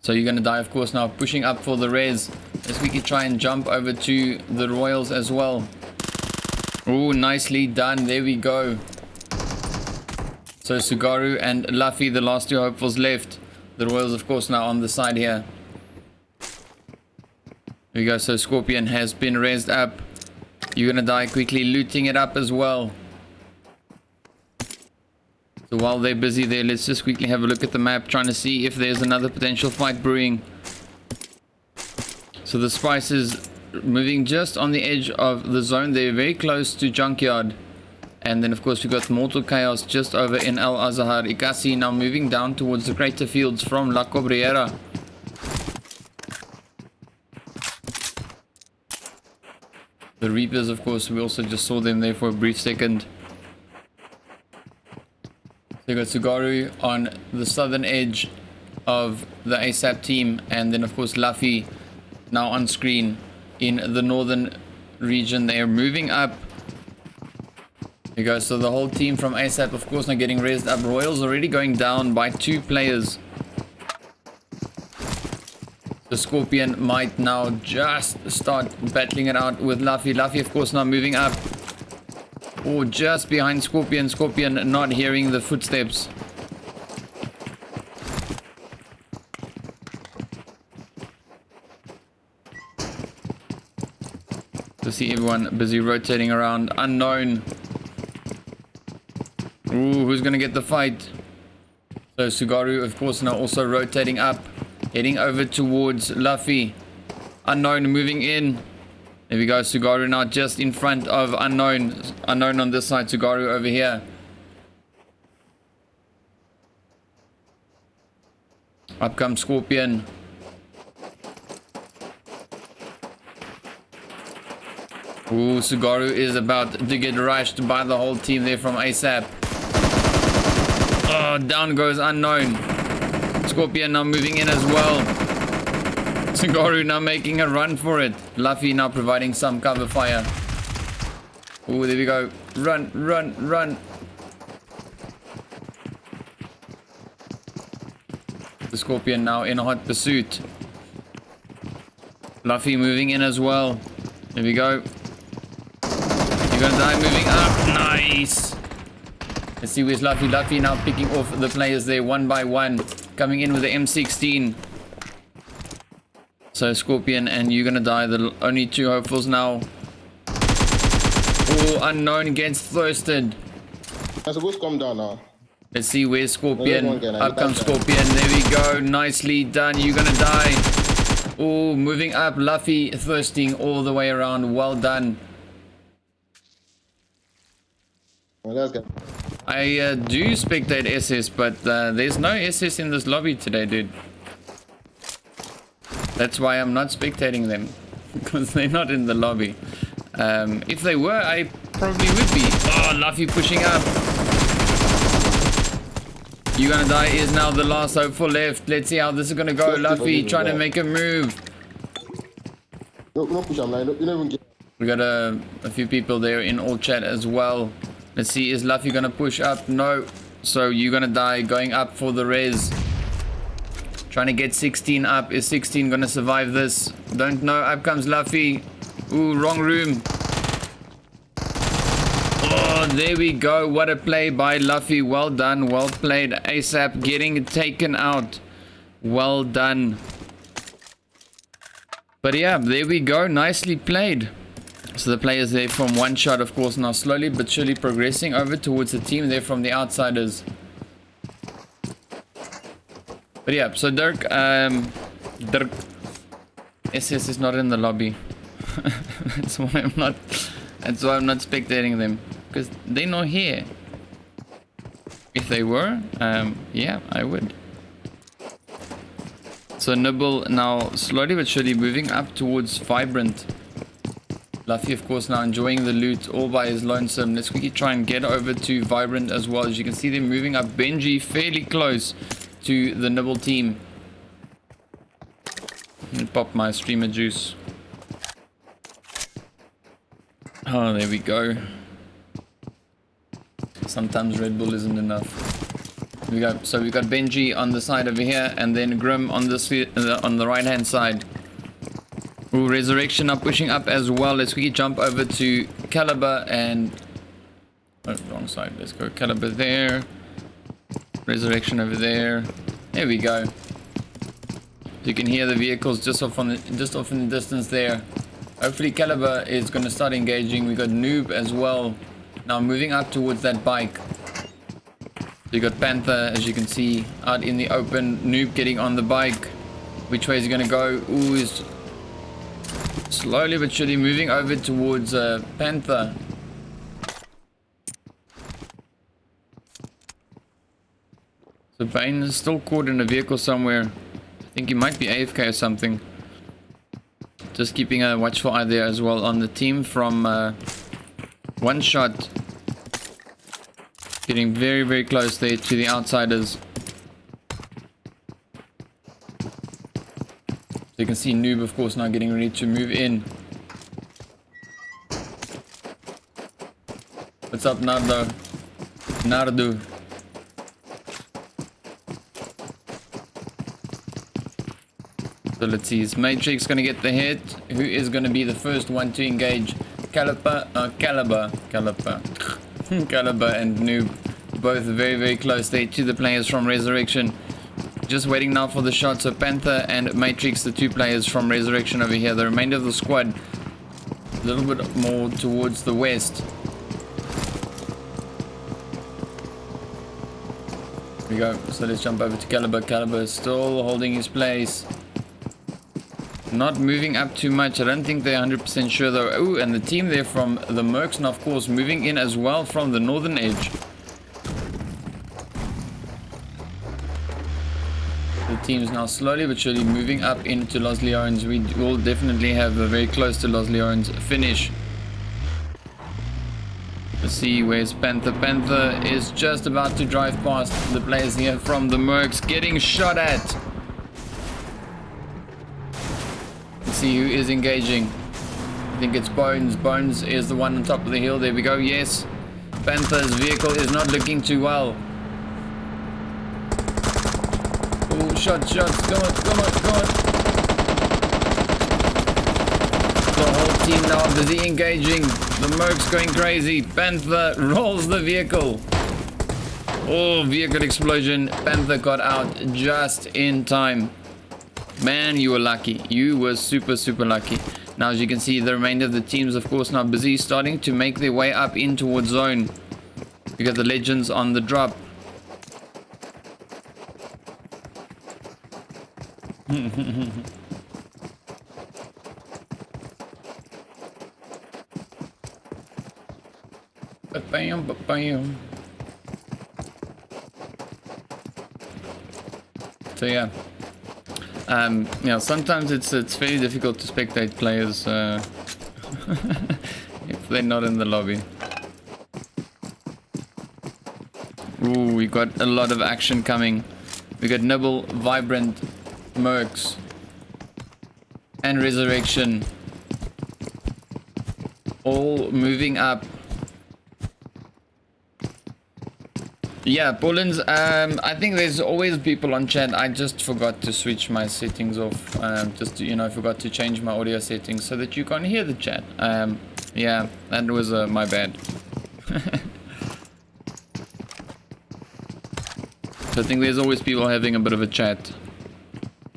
B: So you're going to die, of course, now pushing up for the res. Let's quickly try and jump over to the Royals as well. Oh, nicely done. There we go. So Sugaru and Luffy, the last two hopefuls left. The Royals, of course, now on the side here. There we go. So Scorpion has been raised up. You're going to die quickly, looting it up as well. So while they're busy there, let's just quickly have a look at the map, trying to see if there's another potential fight brewing. So the Spices moving just on the edge of the zone. They're very close to Junkyard. And then, of course, we've got Mortal Chaos just over in El Azahar. Ikasi now moving down towards the Crater Fields from La Cobriera. The Reapers, of course, we also just saw them there for a brief second. So you got Sugaru on the southern edge of the ASAP team, and then of course Luffy now on screen in the northern region. They are moving up. There you go. So the whole team from ASAP, of course, now getting raised up. Royals already going down by 2 players. The Scorpion might now just start battling it out with Luffy. Luffy, of course, now moving up. Oh, just behind Scorpion. Scorpion not hearing the footsteps. To see everyone busy rotating around. Unknown. Ooh, who's going to get the fight? So Sugaru, of course, now also rotating up. Heading over towards Luffy. Unknown moving in. There we go. Sugaru now just in front of Unknown. Unknown on this side. Sugaru over here. Up comes Scorpion. Ooh, Sugaru is about to get rushed by the whole team there from ASAP. Oh, down goes Unknown. Scorpion now moving in as well. Sugaru now making a run for it. Luffy now providing some cover fire. Oh, there we go. Run, run, run. The Scorpion now in a hot pursuit. Luffy moving in as well. There we go. You're gonna die moving up. Nice. Let's see where's Luffy. Luffy now picking off the players there one by one. Coming in with the M16. So Scorpion and you're gonna die. The only 2 hopefuls now. Oh, Unknown gets thirsted.
E: That's a good calm down now.
B: Let's see where's Scorpion. Up comes Scorpion. There we go. Nicely done. You're gonna die. Oh, moving up. Luffy thirsting all the way around. Well done.
E: Well, let's get.
B: I do spectate SS, but there's no SS in this lobby today, dude. That's why I'm not spectating them, because they're not in the lobby. If they were, I probably would be. Oh, Luffy pushing up. You Gonna Die is now the last hope for left. Let's see how this is gonna go. Luffy trying to make a move.
E: No push, I'm like, you don't even get.
B: We got a few people there in all chat as well. Let's see, is Luffy gonna push up? No. So You Gonna Die going up for the res. Trying to get 16 up. Is 16 gonna survive this? Don't know. Up comes Luffy. Ooh, wrong room. Oh, there we go. What a play by Luffy. Well done. Well played. ASAP getting taken out. Well done. But yeah, there we go. Nicely played. So the players there from one shot, of course, now slowly but surely progressing over towards the team there from the outsiders. But yeah, so Dirk, SS is not in the lobby. That's why I'm not spectating them, because they're not here. If they were, yeah, I would. So Nibble now slowly but surely moving up towards Vibrant. Luffy, of course, now enjoying the loot all by his lonesome. Let's quickly try and get over to Vibrant as well. As you can see, they're moving up. Benji fairly close to the Nibble team. Let me pop my streamer juice. Oh, there we go. Sometimes Red Bull isn't enough. So we got Benji on the side over here, and then Grim on the right hand side. Ooh, Resurrection are pushing up as well. Let's quickly jump over to Caliber and... Oh, wrong side. Let's go Caliber there. Resurrection over there. There we go. You can hear the vehicles just off in the distance there. Hopefully Caliber is going to start engaging. We got Noob as well. Now moving up towards that bike. You got Panther, as you can see, out in the open. Noob getting on the bike. Which way is he going to go? Ooh, he's slowly but surely moving over towards Panther. So Bane is still caught in a vehicle somewhere. I think he might be AFK or something. Just keeping a watchful eye there as well on the team from one shot. Getting very, very close there to the outsiders. So you can see Noob, of course, now getting ready to move in. What's up, Nardo? Nardo. So let's see, is Matrix going to get the hit? Who is going to be the first one to engage? Caliber and Noob. Both very, very close there to the players from Resurrection. Just waiting now for the shot. So Panther and Matrix, the two players from Resurrection over here. The remainder of the squad a little bit more towards the west. Here we go. So let's jump over to Caliber. Caliber is still holding his place. Not moving up too much. I don't think they're 100% sure though. Oh, and the team there from the Mercs now, of course, moving in as well from the northern edge. The team's now slowly but surely moving up into Los Leones. We will definitely have a very close to Los Leones finish. Let's see, where's Panther? Panther is just about to drive past the players here from the Mercs, getting shot at. Let's see who is engaging. I think it's Bones. Bones is the one on top of the hill. There we go. Yes. Panther's vehicle is not looking too well. Oh, shots. Come on. The whole team now busy engaging. The Mercs going crazy. Panther rolls the vehicle. Oh, vehicle explosion. Panther got out just in time. Man, you were lucky. You were super, super lucky. Now, as you can see, the remainder of the teams, of course, now busy starting to make their way up in towards zone. We got the Legends on the drop. Ba-bam. So yeah. Yeah, sometimes it's very difficult to spectate players if they're not in the lobby. Ooh, we got a lot of action coming. We got Nibble, Vibrant, Mercs, and Resurrection. All moving up. Yeah, Poland's, I think there's always people on chat. I just forgot to switch my settings off. Just, you know, forgot to change my audio settings so that you can't hear the chat. Yeah, that was my bad. So I think there's always people having a bit of a chat.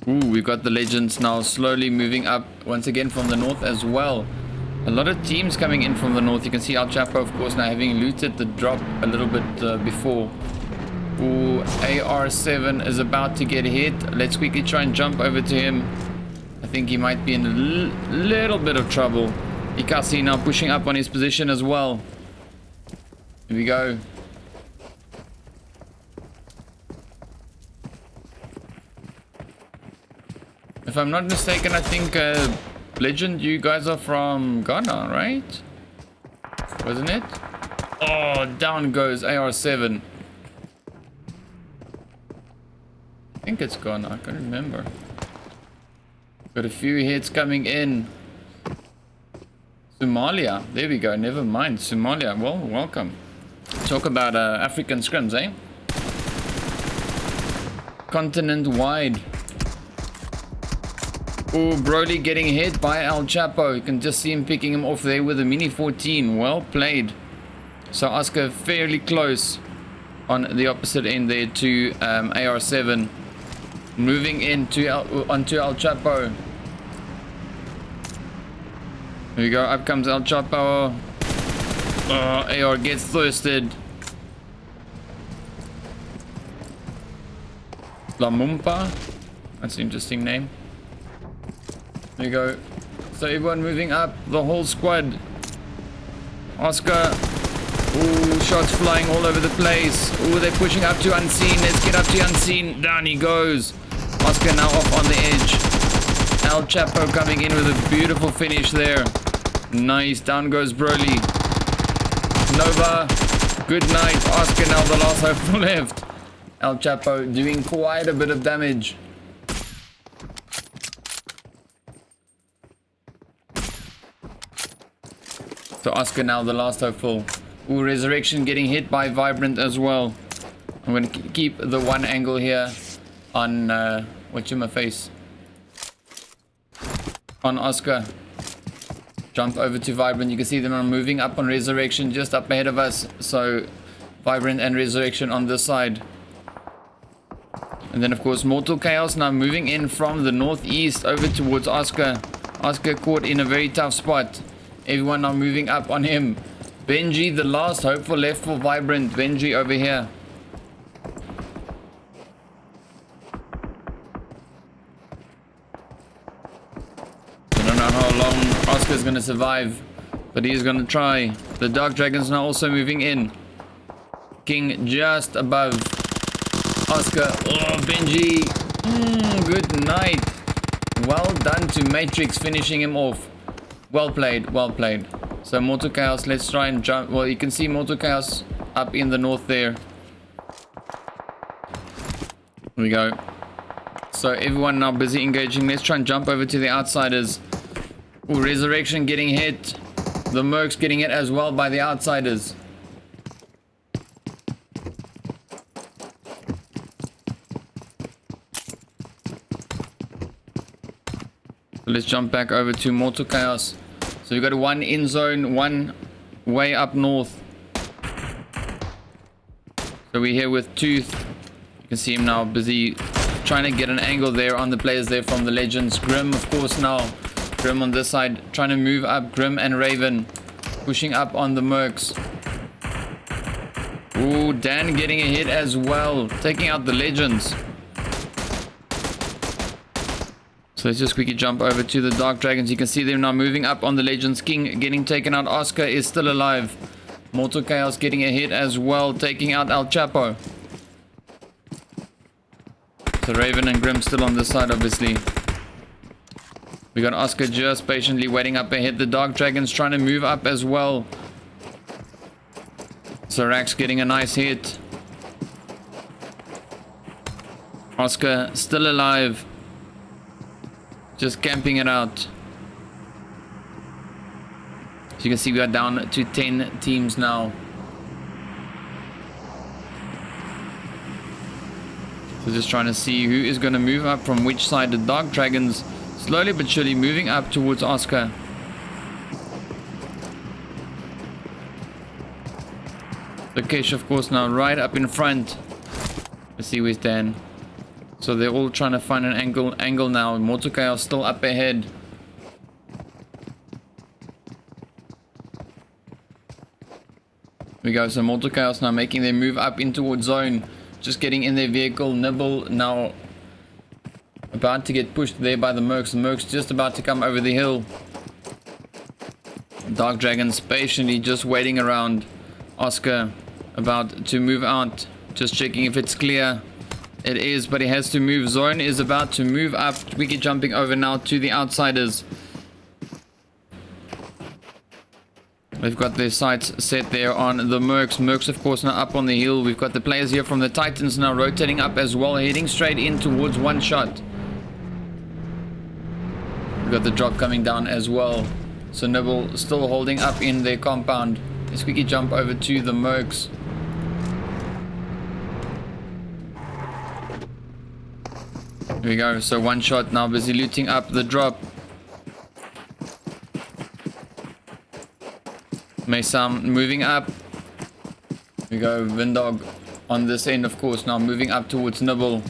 B: Ooh, we've got the Legends now slowly moving up once again from the north as well. A lot of teams coming in from the north. You can see El Chapo, of course, now having looted the drop a little bit before. Ooh, AR7 is about to get hit. Let's quickly try and jump over to him. I think he might be in a little bit of trouble. Ikasi now pushing up on his position as well. Here we go. If I'm not mistaken, I think Legend, you guys are from Ghana, right? Wasn't it? Oh, down goes AR7. I think it's Ghana, I can't remember. Got a few hits coming in. Somalia, there we go, never mind. Somalia, well, welcome. Talk about African scrims, eh? Continent-wide. Oh, Broly getting hit by El Chapo. You can just see him picking him off there with a Mini 14. Well played. So Oscar fairly close on the opposite end there to AR7. Moving into onto El Chapo. There we go. Up comes El Chapo. AR gets thirsted. Lamumpa. That's an interesting name. There you go. So everyone moving up, the whole squad. Oscar. Ooh, shots flying all over the place. Ooh, they're pushing up to Unseen. Let's get up to Unseen. Down he goes. Oscar now off on the edge. El Chapo coming in with a beautiful finish there. Nice. Down goes Broly. Nova. Good night. Oscar now the last hope left. El Chapo doing quite a bit of damage. So Oscar now the last hopeful. Ooh, Resurrection getting hit by Vibrant as well. I'm going to keep the one angle here on whatchamafface. On Oscar. Jump over to Vibrant. You can see them are moving up on Resurrection just up ahead of us. So Vibrant and Resurrection on this side. And then of course Mortal Chaos now moving in from the northeast over towards Oscar. Oscar caught in a very tough spot. Everyone now moving up on him. Benji, the last hopeful left for Vibrant. Benji over here. I don't know how long Oscar's going to survive, but he's going to try. The Dark Dragon's now also moving in. King just above Oscar. Oh, Benji. Good night. Well done to Matrix finishing him off. Well played, well played. So Mortal Chaos, let's try and jump. Well, you can see Mortal Chaos up in the north there. Here we go. So everyone now busy engaging. Let's try and jump over to the outsiders. Ooh, Resurrection getting hit. The Mercs getting hit as well by the outsiders. So let's jump back over to Mortal Chaos. So we've got one in zone, one way up north. So we're here with Tooth. You can see him now busy trying to get an angle there on the players there from the Legends. Grim, of course, now. Grim on this side, trying to move up. Grim and Raven pushing up on the Mercs. Ooh, Dan getting a hit as well, taking out the Legends. So let's just quickly jump over to the Dark Dragons. You can see them now moving up on the Legends. King getting taken out. Oscar is still alive. Mortal Chaos getting a hit as well, taking out El Chapo. So Raven and Grim still on this side, obviously. We got Oscar just patiently waiting up ahead. The Dark Dragon's trying to move up as well. So Rax getting a nice hit. Oscar still alive. Just camping it out. So you can see we are down to 10 teams now. So just trying to see who is going to move up from which side. The Dark Dragons slowly but surely moving up towards Oscar. The Kesh, of course, now right up in front. Let's see where's Dan. So they're all trying to find an angle now. Mortal Chaos still up ahead. We go. So Mortal Chaos now making their move up in towards zone. Just getting in their vehicle. Nibble now about to get pushed there by the Mercs. The Mercs just about to come over the hill. Dark Dragons patiently just waiting around. Oscar about to move out. Just checking if it's clear. It is, but he has to move. Zone is about to move up. Twiggy jumping over now to the outsiders. They've got their sights set there on the Mercs. Mercs, of course, now up on the hill. We've got the players here from the Titans now rotating up as well, heading straight in towards one shot. We've got the drop coming down as well. So Nibble still holding up in their compound. Let's quickly jump over to the Mercs. Here we go. So one shot now, busy looting up the drop. Mesam moving up. Here we go. Vindog on this end, of course, now moving up towards Nibble.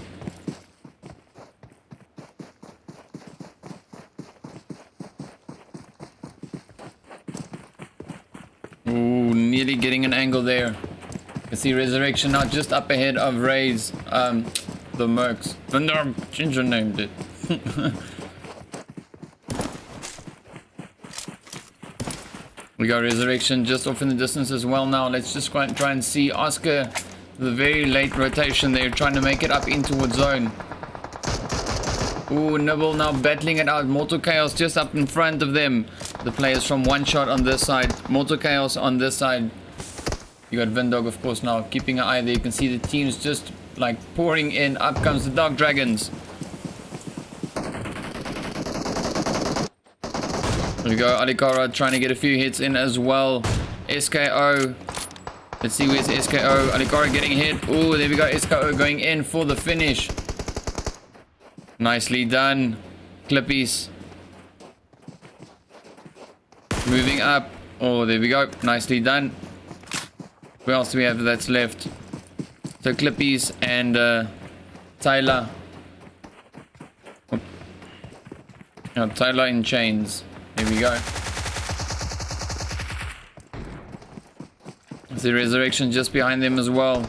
B: Ooh, nearly getting an angle there. You can see Resurrection now just up ahead of Ray's, the Mercs. Vindog, Ginger named it. We got Resurrection just off in the distance as well now. Let's just try and see Oscar. The very late rotation there, trying to make it up in towards zone. Ooh, Nibble now battling it out. Mortal Chaos just up in front of them. The players from one shot on this side. Mortal Chaos on this side. You got Vindog, of course, now keeping an eye there. You can see the teams just like pouring in. Up comes the Dark Dragons. There we go. Alikara trying to get a few hits in as well. SKO. Let's see where's SKO. Alikara getting hit. Oh, there we go. SKO going in for the finish. Nicely done. Clippies. Moving up. Oh, there we go. Nicely done. Who else do we have that's left? So Clippies and Tyler. Oh. Oh, Tyler in chains. There we go. The Resurrection just behind them as well.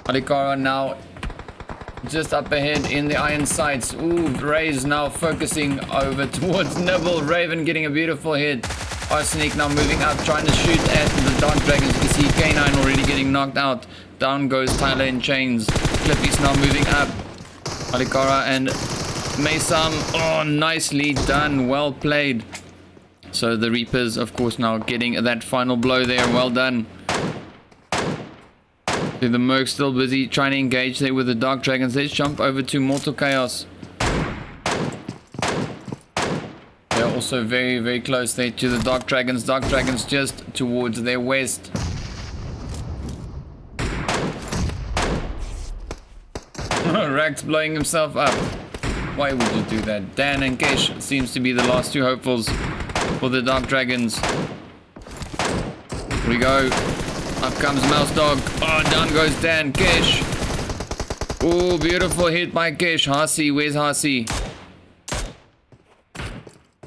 B: Alikara now just up ahead in the iron sights. Ooh, Ray's now focusing over towards Nibble. Raven getting a beautiful hit. Arsenic now moving up, trying to shoot at the Dark Dragons. You can see K9 already getting knocked out. Down goes Tyler in chains. Clippy's now moving up. Alikara and Mesam. Oh, nicely done. Well played. So the Reapers, of course, now getting that final blow there. Well done. The Mercs still busy trying to engage there with the Dark Dragons. Let's jump over to Mortal Chaos. They're also very, very close there to the Dark Dragons. Dark Dragons just towards their west. Rax blowing himself up. Why would you do that? Dan and Kesh seems to be the last two hopefuls for the Dark Dragons. Here we go. Up comes Mouse Dog. Oh, down goes Dan. Kesh. Oh, beautiful hit by Kesh. Hasi, where's Hasi?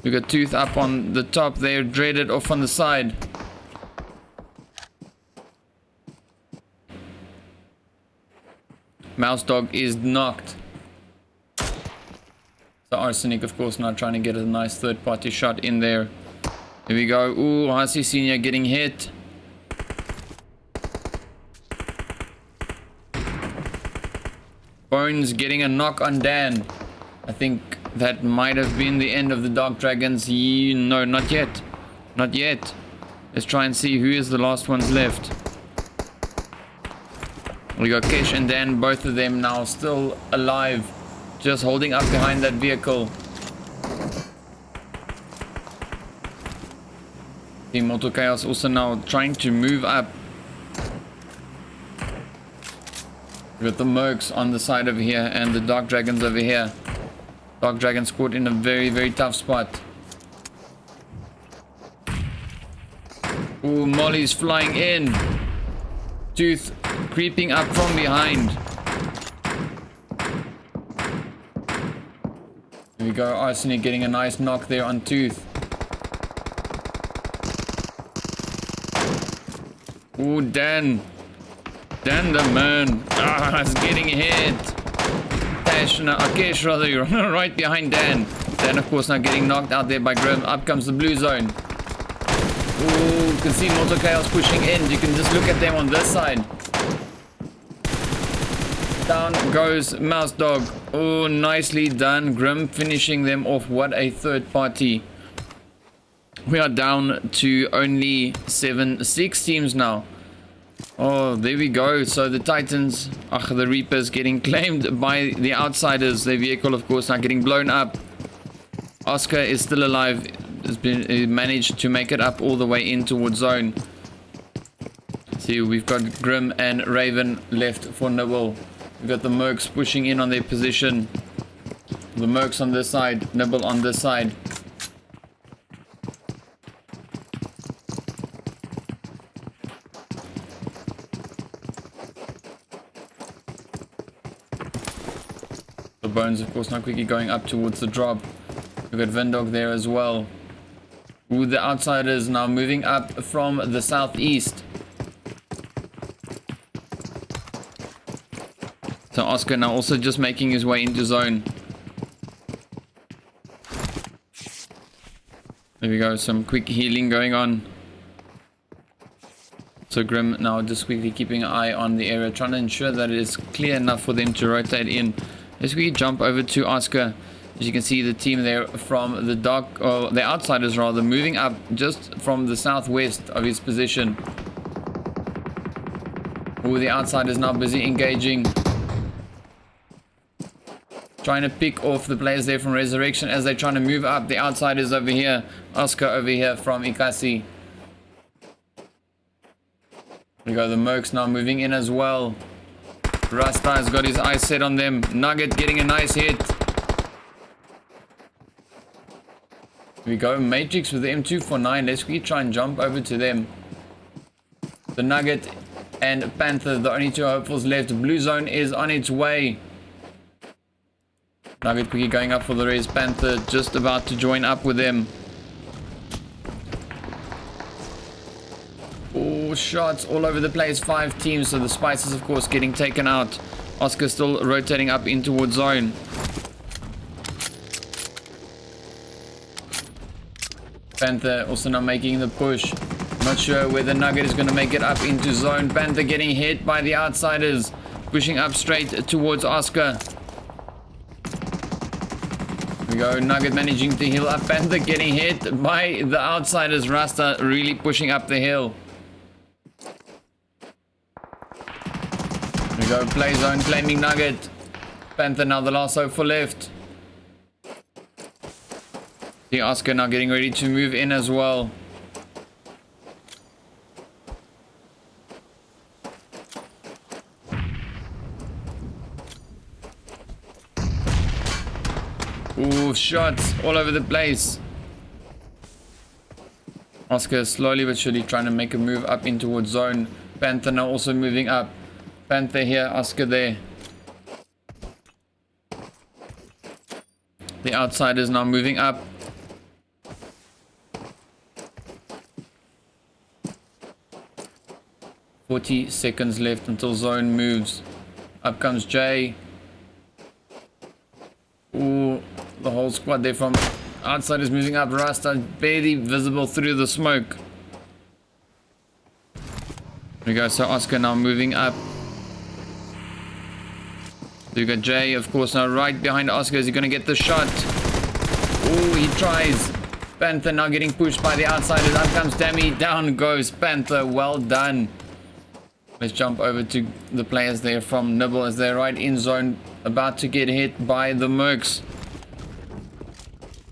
B: We got Tooth up on the top there. Dreaded off on the side. Mouse Dog is knocked. So Arsenic, of course, now trying to get a nice third-party shot in there. Here we go. Ooh, Hasi Senior getting hit. Bones getting a knock on Dan. I think that might have been the end of the Dark Dragons. No, not yet. Not yet. Let's try and see who is the last ones left. We got Kesh and Dan, both of them now still alive. Just holding up behind that vehicle. Team Mortal Chaos also now trying to move up. We got the Mercs on the side over here and the Dark Dragons over here. Dark Dragons caught in a very, very tough spot. Ooh, Molly's flying in. Tooth creeping up from behind. Here we go, Arsenic getting a nice knock there on Tooth. Ooh, Dan. Dan the man. Ah, he's getting hit. Kesh rather, you're right behind Dan. Dan, of course, now getting knocked out there by Grim. Up comes the blue zone. Ooh, you can see Mortal Chaos pushing in. You can just look at them on this side. Down goes Mouse Dog. Oh, nicely done. Grim finishing them off. What a third party. We are down to only 6 teams now. Oh, there we go. So the Titans, the Reapers getting claimed by the Outsiders. Their vehicle, of course, now getting blown up. Oscar is still alive. He managed to make it up all the way in towards zone. See, we've got Grim and Raven left for Nibble. We've got the Mercs pushing in on their position. The Mercs on this side, Nibble on this side. The Bones, of course, now quickly going up towards the drop. We've got Vindog there as well. Ooh, the Outsiders now moving up from the southeast. So Oscar now also just making his way into zone. There we go, some quick healing going on. So Grim now just quickly keeping an eye on the area, trying to ensure that it is clear enough for them to rotate in. Let's quickly jump over to Oscar. As you can see, the team there from the the Outsiders rather, moving up just from the southwest of his position. Ooh, the Outsiders now busy engaging. Trying to pick off the players there from Resurrection as they're trying to move up. The Outsiders over here. Oscar over here from Ikasi. We go, the Mercs now moving in as well. Rasta has got his eyes set on them. Nugget getting a nice hit. Here we go, Matrix with the M249. Let's quickly try and jump over to them. The Nugget and Panther, the only two hopefuls left. Blue zone is on its way. Nugget quickly going up for the res. Panther just about to join up with them. Oh, shots all over the place. 5 teams. So the Spices, of course, getting taken out. Oscar still rotating up in towards zone. Panther also now making the push. Not sure whether Nugget is going to make it up into zone. Panther getting hit by the Outsiders. Pushing up straight towards Oscar. Here we go. Nugget managing to heal up. Panther getting hit by the Outsiders. Rasta really pushing up the hill. Here we go. Play zone claiming Nugget. Panther now the last hope for left. The Oscar now getting ready to move in as well. Ooh, shots all over the place. Oscar slowly but surely trying to make a move up in towards zone. Panther now also moving up. Panther here, Oscar there. The Outsiders now moving up. $40 seconds left until zone moves. Up comes Jay. Ooh, the whole squad there from Outsiders moving up. Rasta barely visible through the smoke. There we go. So Oscar now moving up. So you got Jay, of course, now right behind Oscar. Is he going to get the shot? Oh, he tries. Panther now getting pushed by the outsiders. Up comes Dammy. Down goes Panther. Well done. Let's jump over to the players there from Nibble as they're right in zone. About to get hit by the Mercs.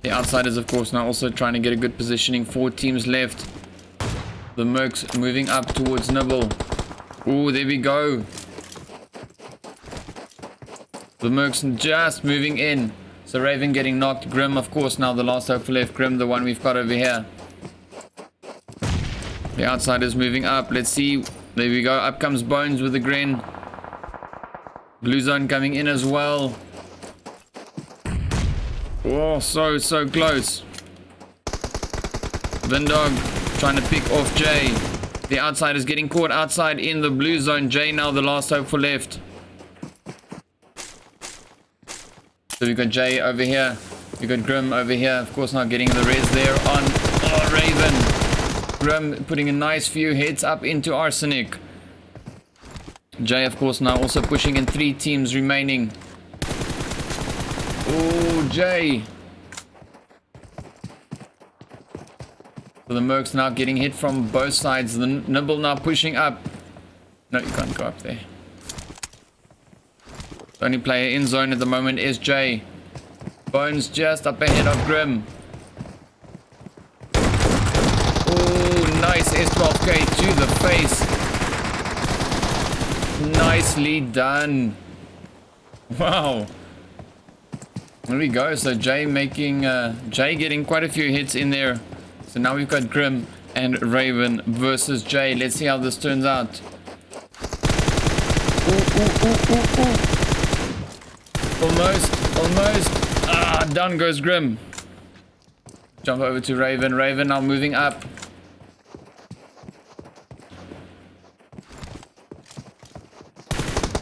B: The outsiders, of course, now also trying to get a good positioning. 4 teams left. The Mercs moving up towards Nibble. Oh, there we go. The Mercs just moving in. So Raven getting knocked. Grim, of course, now the last hope for left. Grim, the one we've got over here. The outsiders moving up. Let's see. There we go. Up comes Bones with the grin. Blue zone coming in as well. Oh, so close. Vindog trying to pick off Jay. The outsiders getting caught outside in the blue zone. Jay now the last hope for left. So we've got Jay over here. We've got Grim over here. Of course, not getting the res there on Raven. Grim putting a nice few hits up into Arsenic. Jay, of course, now also pushing in 3 teams remaining. Oh, Jay. So the Mercs now getting hit from both sides. The Nibble now pushing up. No, you can't go up there. The only player in zone at the moment is Jay. Bones just up ahead of Grim. Oh, nice S12K to the face. Nicely done. Wow. There we go. So Jay making Jay getting quite a few hits in there. So now we've got Grim and Raven versus Jay. Let's see how this turns out. Ooh. Almost. Ah, down goes Grim. Jump over to Raven. Raven now moving up.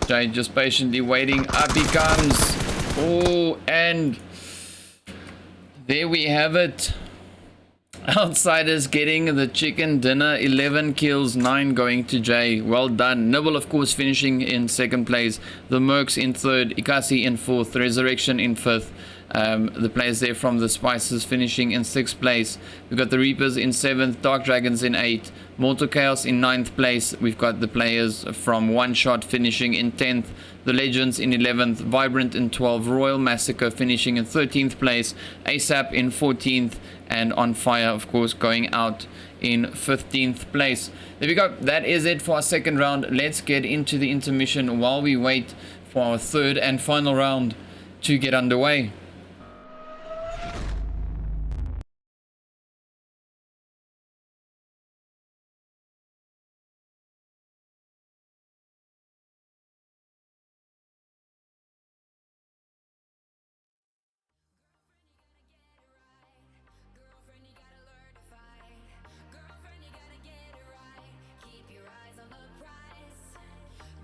B: Jay just patiently waiting. Up he comes. Oh, and there we have it. Outsiders getting the chicken dinner. 11 kills, 9 going to Jay. Well done. Nibble, of course, finishing in 2nd place. The Mercs in 3rd. Ikasi in 4th. Resurrection in 5th. The players there from the Spices finishing in 6th place. We've got the Reapers in 7th. Dark Dragons in 8th. Mortal Chaos in 9th place. We've got the players from One Shot finishing in 10th. The Legends in 11th. Vibrant in 12th. Royal Massacre finishing in 13th place. ASAP in 14th. And On Fire, of course, going out in 15th place. There we go. That is it for our 2nd round. Let's get into the intermission while we wait for our 3rd and final round to get underway.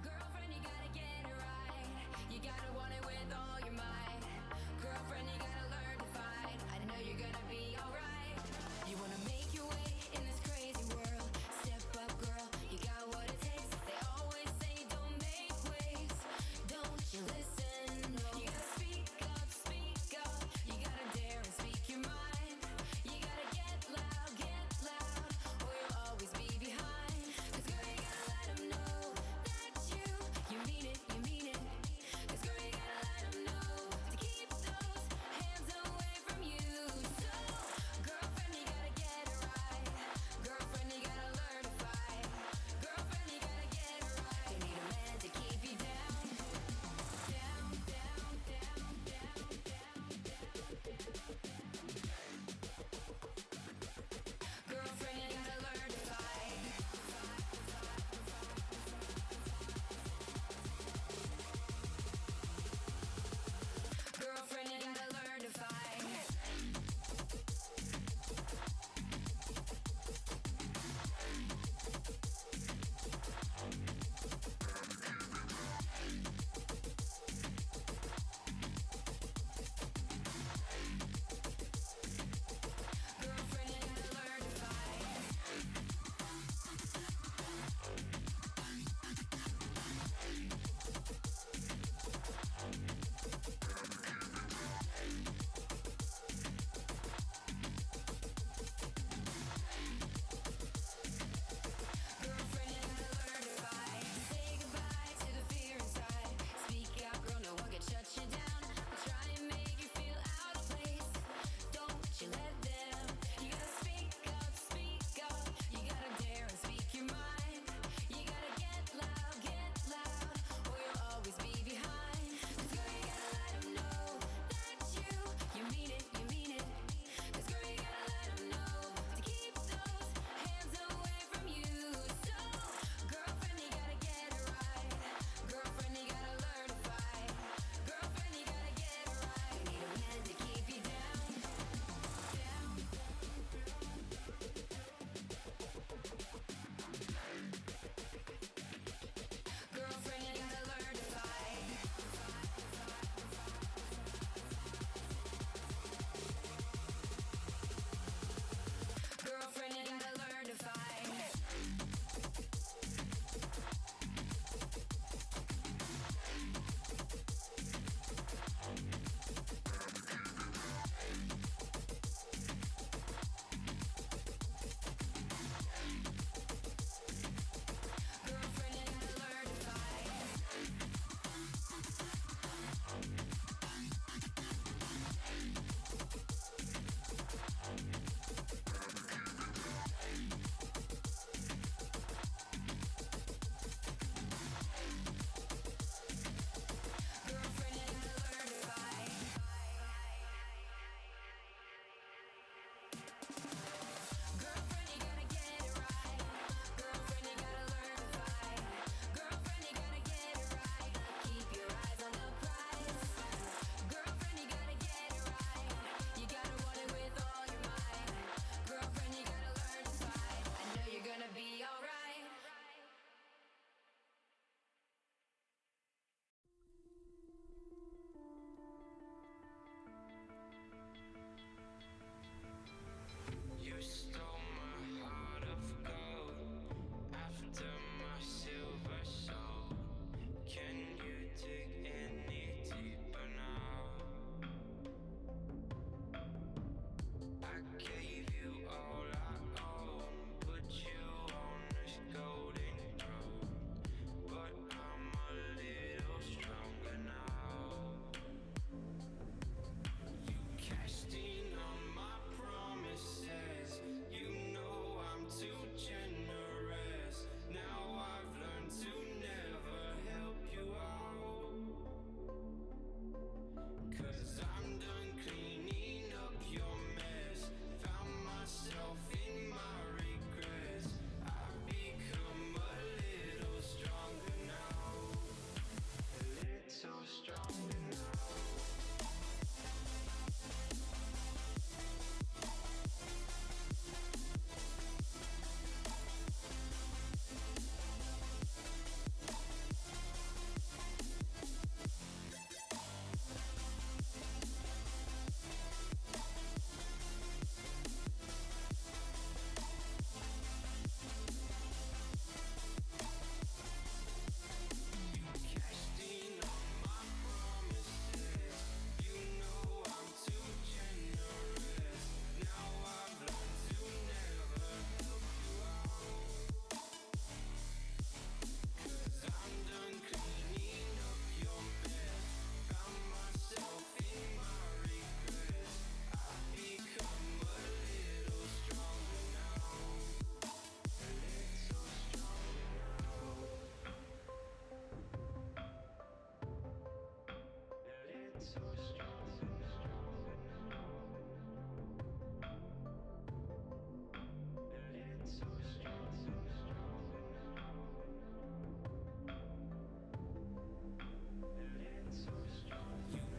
F: Girlfriend, you gotta get it right. You gotta want it with all your might.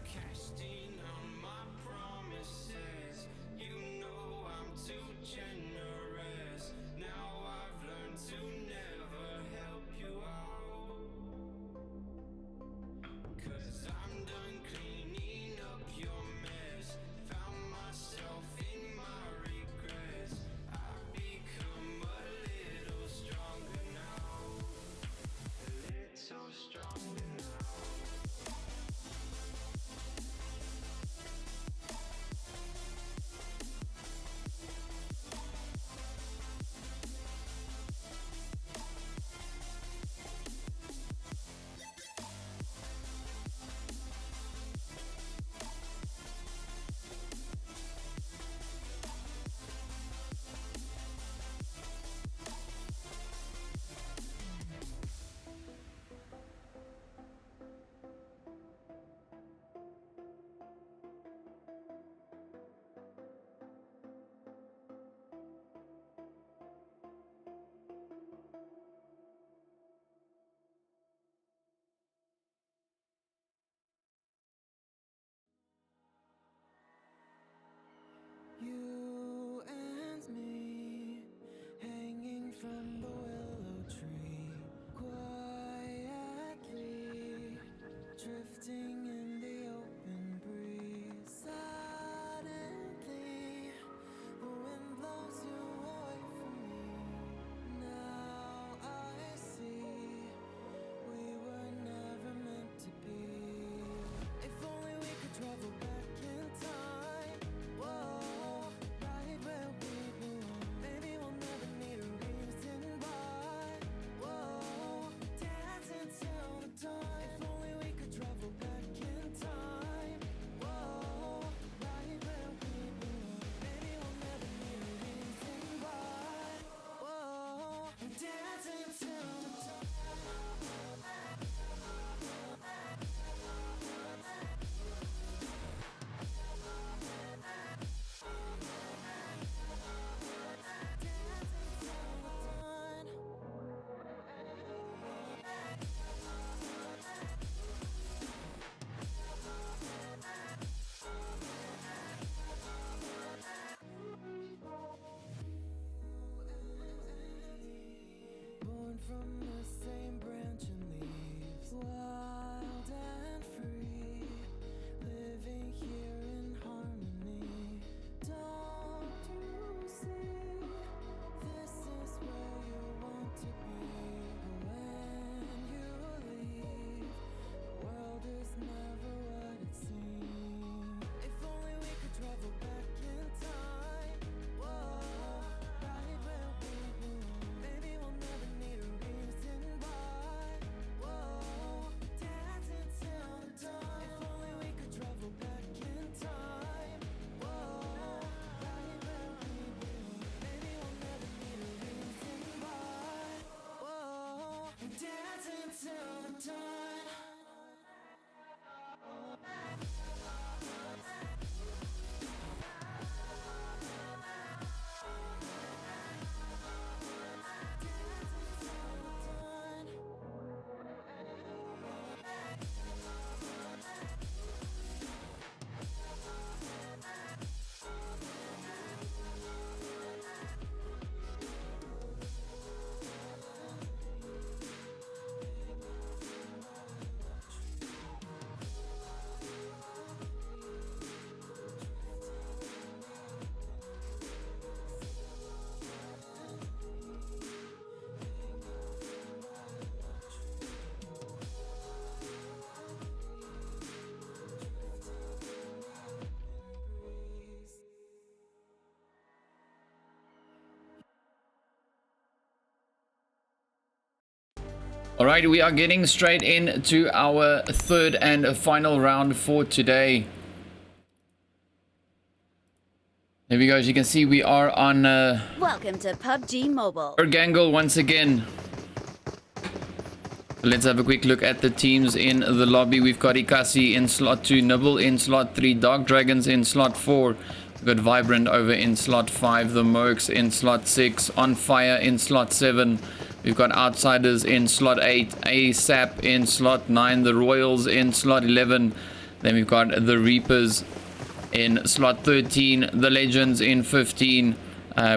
D: Cashed in on my promises. You know I'm too generous. Now I've learned to never help you out. 'Cause I'm done cleaning up your mess. Found myself in my regrets. I've become a little stronger now. A little stronger now. You and me, hanging from the willow tree, quietly drifting in the open breeze. Suddenly, the wind blows you away from me. Now I see we were never meant to be. If only we could travel back in time. Whoa, right where we belong. Maybe we'll never need a reason why. Whoa, dancing till the dawn. If only we could travel back in time. Whoa, right where we belong. Maybe we'll never need a reason why. Whoa, dancing till the dawn. Born from the same branch and leaves, wild and free, living here in harmony. Don't you see? This is where you want to be. When you leave, the world is never what it seems. If only we could travel back in time. Whoa, right where we belong. Maybe we'll never need a reason why. Whoa, dancing till the dawn. If only we could travel back in time. Whoa, right where we belong. Maybe we'll never need a reason why. Whoa, dancing till the dawn.
B: Alright, we are getting straight into our third and final round for today. There we go. As you can see, we are on
C: Welcome to PUBG Mobile.
B: ERANGLE once again. Let's have a quick look at the teams in the lobby. We've got Ikasi in slot 2, Nibble in slot 3, Dark Dragons in slot 4. We've got Vibrant over in slot 5, the Mercs in slot 6, On Fire in slot 7. We've got Outsiders in slot 8, ASAP in slot 9, the Royals in slot 11. Then we've got the Reapers in slot 13, the Legends in 15.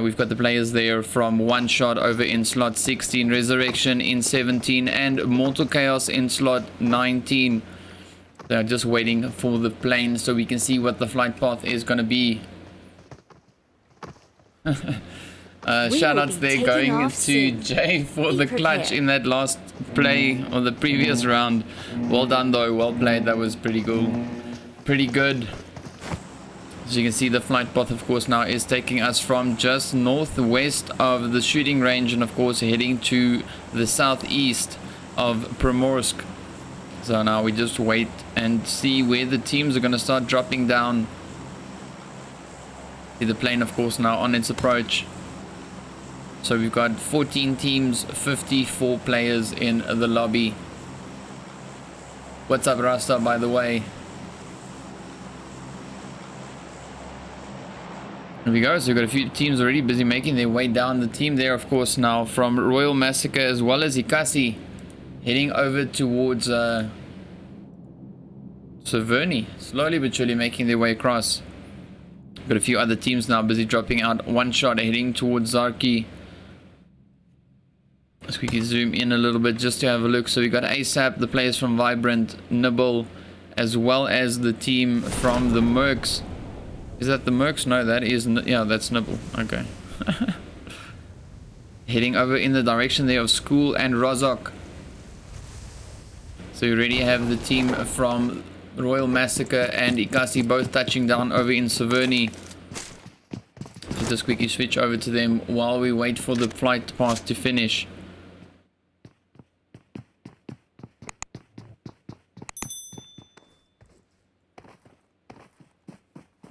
B: We've got the players there from One Shot over in slot 16, Resurrection in 17, and Mortal Chaos in slot 19. They're just waiting for the plane so we can see what the flight path is going to be. Shout outs there going to Jay for the clutch in that last play of the previous round. Well done though, well played. That was pretty cool, pretty good. As you can see, the flight path of course now is taking us from just northwest of the shooting range and of course heading to the southeast of Primorsk. So now we just wait and see where the teams are going to start dropping down. See the plane of course now on its approach. So we've got 14 teams, 54 players in the lobby. What's up Rasta, by the way? There we go. So we've got a few teams already busy making their way down. The team there of course now from Royal Massacre as well as Ikasi heading over towards Severny, slowly but surely making their way across. Got a few other teams now busy dropping out. One Shot heading towards Zarki. Let's quickly zoom in a little bit just to have a look. So we got ASAP, the players from Vibrant, Nibble, as well as the team from the Mercs. Is that the Mercs? No, that is, yeah, that's Nibble. Okay. Heading over in the direction there of School and Rozok. So you already have the team from Royal Massacre and Ikasi both touching down over in Severny. So just quickly switch over to them while we wait for the flight path to finish.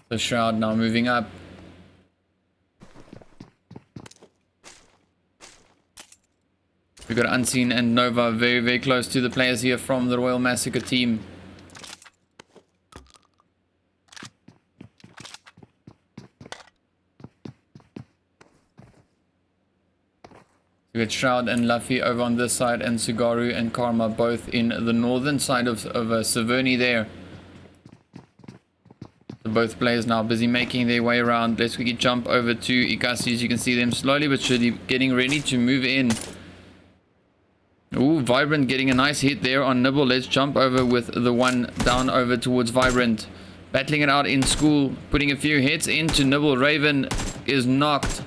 B: The Shroud now moving up. We've got Unseen and Nova very, very close to the players here from the Royal Massacre team. We've got Shroud and Luffy over on this side, and Sugaru and Karma both in the northern side of Severny there. So both players now busy making their way around. Let's quickly jump over to Ikasi. As you can see them slowly but surely getting ready to move in. Ooh, Vibrant getting a nice hit there on Nibble. Let's jump over with the one down over towards Vibrant. Battling it out in School, putting a few hits into Nibble. Raven is knocked.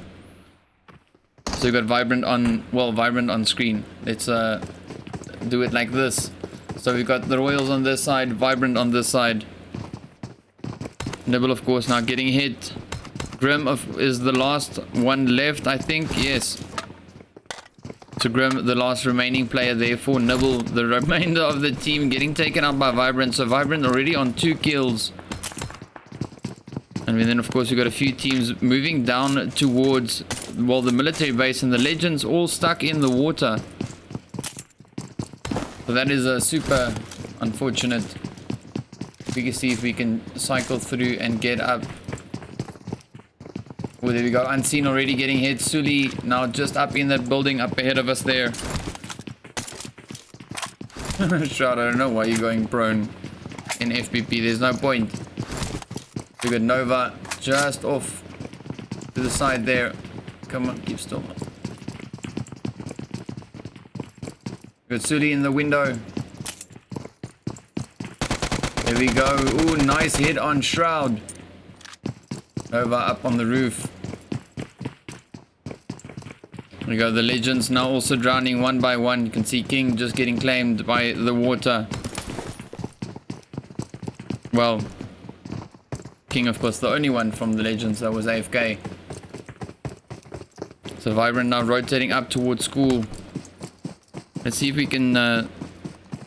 B: So we've got Vibrant on, well, Vibrant on screen. Let's do it like this. So we've got the Royals on this side, Vibrant on this side. Nibble of course now getting hit. Grim is the last one left, I think. Yes. So Grim, the last remaining player there for Nibble. The remainder of the team getting taken out by Vibrant. So Vibrant already on 2 kills. And then of course we've got a few teams moving down towards, well, the military base, and the Legends all stuck in the water. So that is a super unfortunate. We can see if we can cycle through and get up. Oh, there we go. Unseen already getting hit. Suli now just up in that building up ahead of us there. Shot, I don't know why you're going prone in FPP. There's no point. We got Nova just off to the side there. Come on, keep still. We got Suli in the window. There we go. Ooh, nice hit on Shroud. Nova up on the roof. There we go. The Legends now also drowning one by one. You can see King just getting claimed by the water. Well, King of course the only one from the Legends that was AFK. So Vibrant now rotating up towards School. Let's see if we can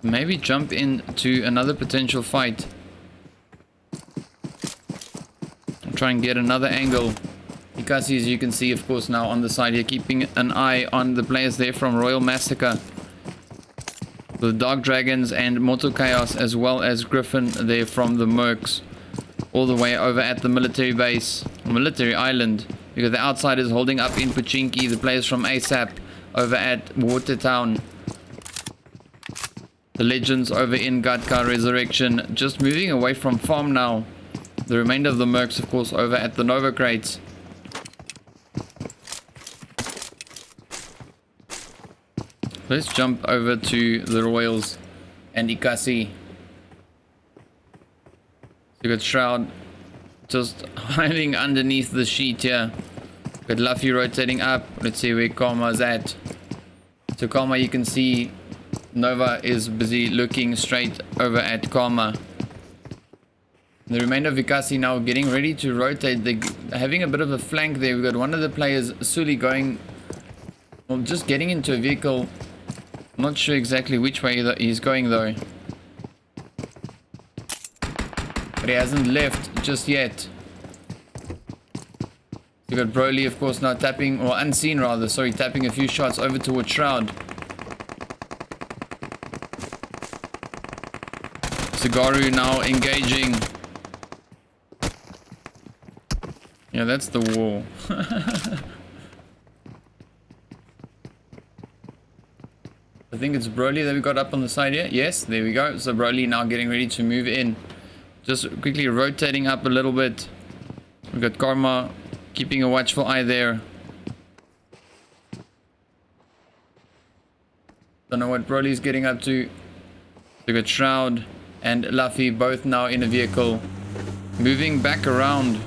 B: maybe jump into another potential fight. Try and get another angle. Ikasi, as you can see, of course, now on the side here, keeping an eye on the players there from Royal Massacre. The Dark Dragons and Mortal Chaos, as well as Griffin there from the Mercs, all the way over at the military base, military island. You got the Outsiders holding up in Pachinki, the players from ASAP over at Watertown, the Legends over in Gatka Resurrection, just moving away from farm now. The remainder of the Mercs, of course, over at the Nova Crates. Let's jump over to the Royals and Ikasi. You got Shroud just hiding underneath the sheet here. Got Luffy rotating up. Let's see where Karma's at. So Karma, you can see Nova is busy looking straight over at Karma. The remainder of Ikasi now getting ready to rotate. They're having a bit of a flank there. We've got one of the players, Suli, going, well, just getting into a vehicle. I'm not sure exactly which way that he's going though. But he hasn't left just yet. You got Broly, of course, now tapping, or Unseen rather, sorry, tapping a few shots over towards Shroud. Sagaru now engaging. Yeah, that's the war. I think it's Broly that we got up on the side here. Yes, there we go. So Broly now getting ready to move in. Just quickly rotating up a little bit. We've got Karma keeping a watchful eye there. Don't know what Broly's getting up to. We've got Shroud and Luffy both now in a vehicle. Moving back around.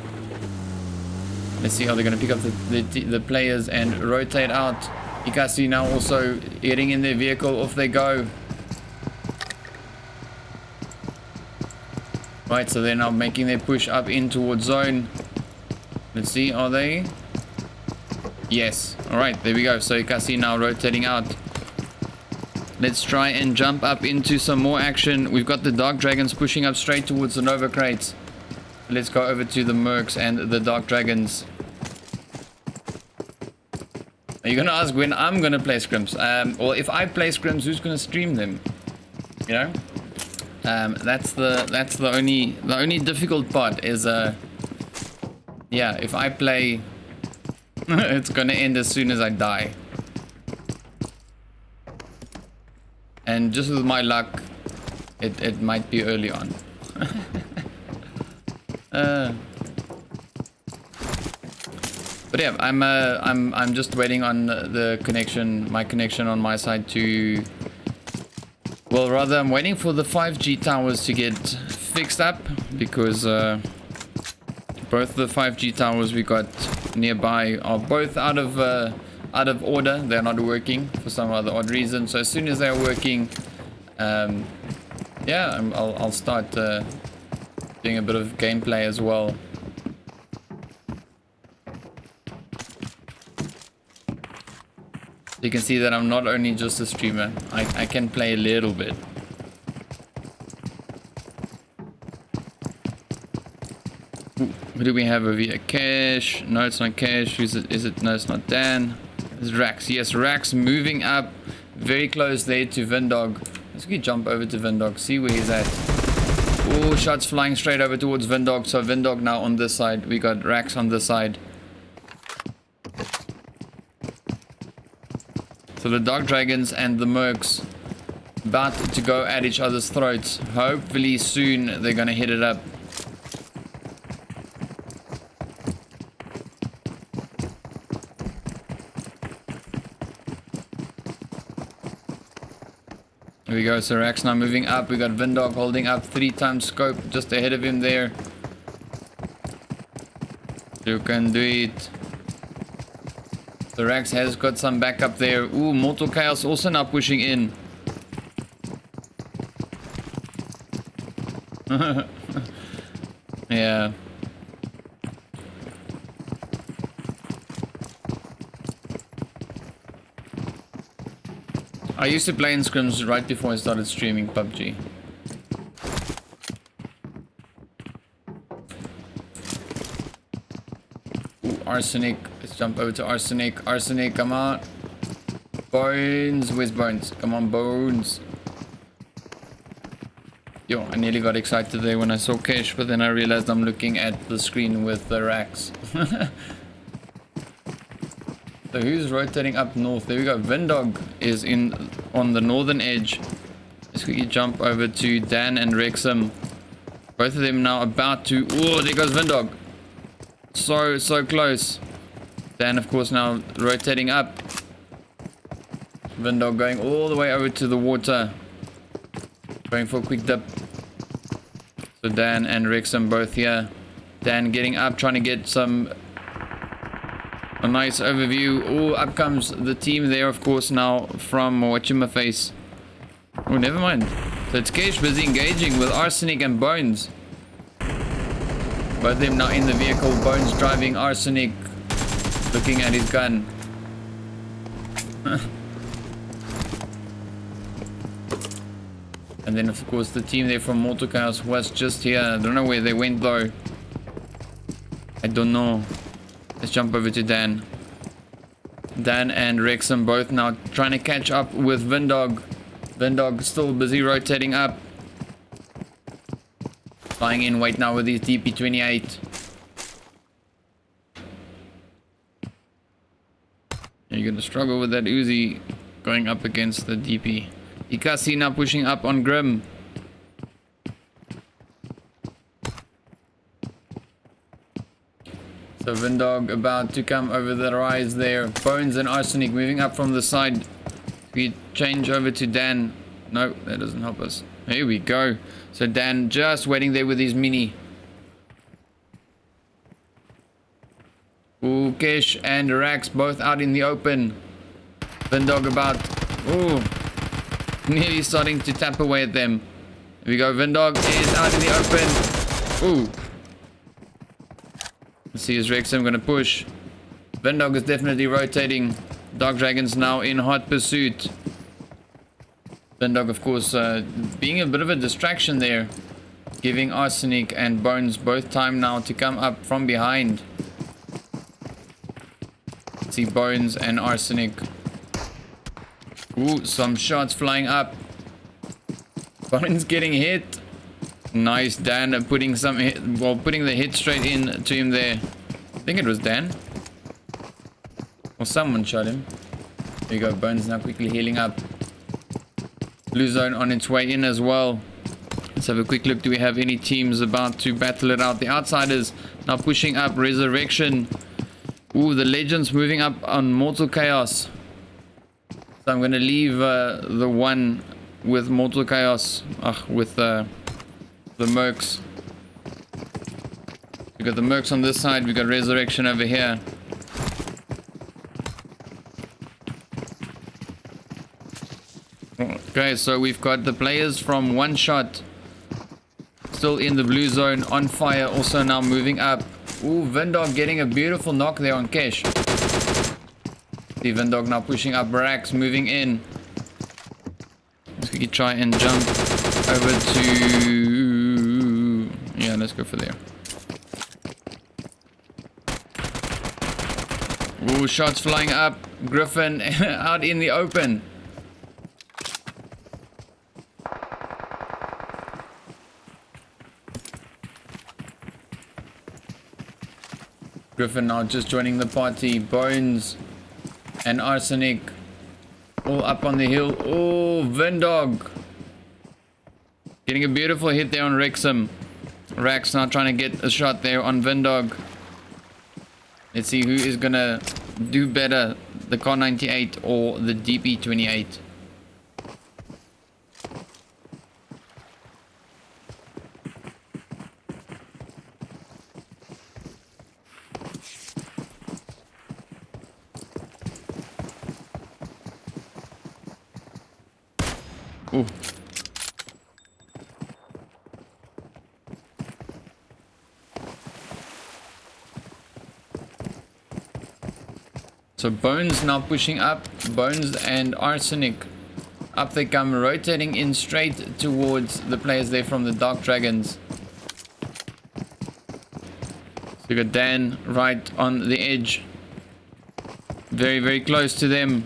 B: Let's see how they're going to pick up the players and rotate out. Ikasi now also getting in their vehicle. Off they go. Right, so they're now making their push up in towards zone. Let's see, are they? Yes. Alright, there we go. So Ikasi now rotating out. Let's try and jump up into some more action. We've got the Dark Dragons pushing up straight towards the Nova Crates. Let's go over to the Mercs and the Dark Dragons. Are you going to ask when I'm going to play Scrims? Or if I play Scrims, who's going to stream them? You know? That's the only difficult part is yeah, if I play it's gonna end as soon as I die. And just with my luck, it might be early on. But yeah, I'm just waiting on the connection, my connection on my side to, well, rather I'm waiting for the 5G towers to get fixed up, because both the 5G towers we got nearby are both out of order. They're not working for some other odd reason. So as soon as they're working, yeah, I'll start doing a bit of gameplay as well. You can see that I'm not only just a streamer, I can play a little bit. Who do we have over here? Cash. No, it's not Cash. Is it? No, it's not Dan. It's Rax. Yes, Rax moving up very close there to Vindog. Let's quickly jump over to Vindog, see where he's at. Oh, shots flying straight over towards Vindog. So Vindog now on this side. We got Rax on this side. So the Dark Dragons and the Mercs about to go at each other's throats. Hopefully soon they're gonna hit it up. There we go, so Rax now moving up. We got Vindog holding up 3 times scope just ahead of him there. You can do it. So Rax has got some backup there. Ooh, Mortal Chaos also now pushing in. Yeah. I used to play in Scrims right before I started streaming PUBG. Ooh, Arsenic. Let's jump over to Arsenic. Arsenic, come on. Bones. Where's Bones? Come on, Bones. Yo, I nearly got excited there when I saw Kesh, but then I realized I'm looking at the screen with the racks. So who's rotating up north? There we go. Vindog is in on the northern edge. Let's quickly jump over to Dan and Wrexham. Both of them now about to... Oh, there goes Vindog. So close. Dan, of course, now rotating up. Vindog going all the way over to the water. Going for a quick dip. So Dan and Wrexham both here. Dan getting up, trying to get a nice overview. Oh, up comes the team there, of course, now from whatchamaface. Oh, never mind. So it's Kesh busy engaging with Arsenic and Bones. Both of them now in the vehicle. Bones driving, Arsenic looking at his gun. And then, of course, the team there from Mortal Chaos was just here. I don't know where they went, though. I don't know. Let's jump over to Dan. Dan and Wrexham both now trying to catch up with Vindog. Vindog still busy rotating up. Flying in weight now with his DP28. You're going to struggle with that Uzi going up against the DP. Ikasi now pushing up on Grim. So Vindog about to come over the rise there. Bones and Arsenic moving up from the side. We change over to Dan. No, that doesn't help us. Here we go. So Dan just waiting there with his mini. Ooh, Kesh and Rax both out in the open. Vindog about... Ooh. Nearly starting to tap away at them. Here we go. Vindog is out in the open. Ooh. Let's see, is Wrexham going to push? Vindog is definitely rotating. Dark Dragons now in hot pursuit. Vindog, of course, being a bit of a distraction there. Giving Arsenic and Bones both time now to come up from behind. Let's see, Bones and Arsenic. Ooh, some shots flying up. Bones getting hit. Nice, Dan putting some hit, well, putting the hit straight in to him there. I think it was Dan. Or someone shot him. There you go, Bones now quickly healing up. Blue zone on its way in as well. Let's have a quick look. Do we have any teams about to battle it out? The Outsiders now pushing up. Resurrection. Ooh, the Legends moving up on Mortal Chaos. So I'm going to leave the one with Mortal Chaos. With the Mercs. We got the Mercs on this side. We got Resurrection over here. Okay, so we've got the players from One Shot still in the blue zone, on fire, also now moving up. Ooh, Vindog getting a beautiful knock there on Kesh. See Vindog now pushing up, Rax moving in. Let's quickly try and jump over to... Yeah, let's go for there. Ooh, shots flying up. Griffin out in the open. Griffin now just joining the party. Bones and Arsenic all up on the hill. Oh, Vindog getting a beautiful hit there on Wrexham. Rax now trying to get a shot there on Vindog. Let's see who is gonna do better, the Car 98 or the DP28. Ooh. So Bones now pushing up. Bones and Arsenic. Up they come, rotating in straight towards the players there from the Dark Dragons. So you got Dan right on the edge. Very, very close to them.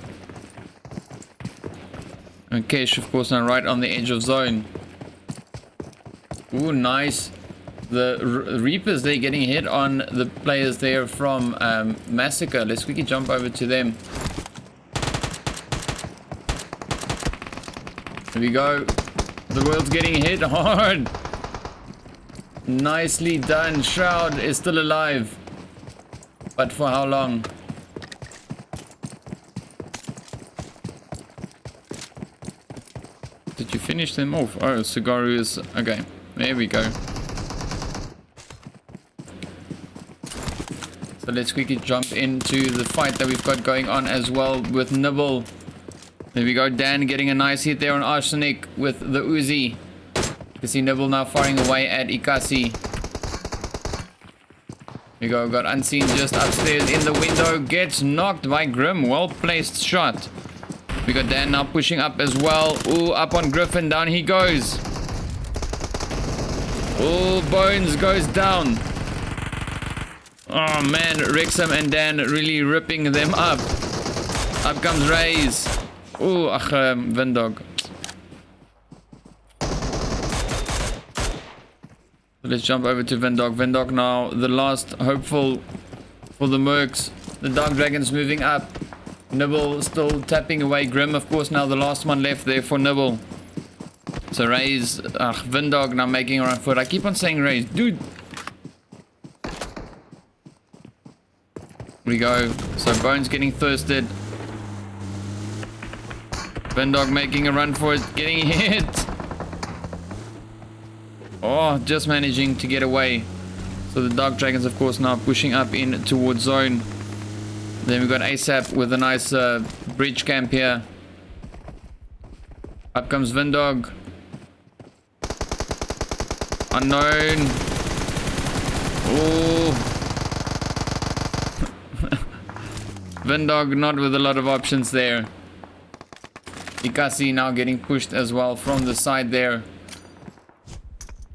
B: And Kesh, of course, now right on the edge of zone. Ooh, nice. The Reapers, they're getting hit on the players there from Massacre. Let's quickly jump over to them. Here we go. The world's getting hit hard. Nicely done. Shroud is still alive. But for how long? Did you finish them off? Oh, Sugaru is... Okay, there we go. So let's quickly jump into the fight that we've got going on as well with Nibble. There we go, Dan getting a nice hit there on Arsenic with the Uzi. You see Nibble now firing away at Ikasi. Here we go, got Unseen just upstairs in the window. Gets knocked by Grim, well placed shot. We got Dan now pushing up as well. Ooh, up on Griffin, down he goes. Ooh, Bones goes down. Oh man, Wrexham and Dan really ripping them up. Up comes Raze. Ooh, Vindog. Let's jump over to Vindog. Vindog now, the last hopeful for the Mercs. The Dark Dragon's moving up. Nibble still tapping away. Grim, of course, now the last one left there for Nibble. So Raze, Vindog now making a run for it. I keep on saying Raze. Dude. We go. So Bones getting thirsted. Vindog making a run for it. Getting hit. Oh, just managing to get away. So the Dark Dragons, of course, now pushing up in towards zone. Then we've got ASAP with a nice bridge camp here. Up comes Vindog. Unknown. Oh. Vindog not with a lot of options there. Ikasi now getting pushed as well from the side there.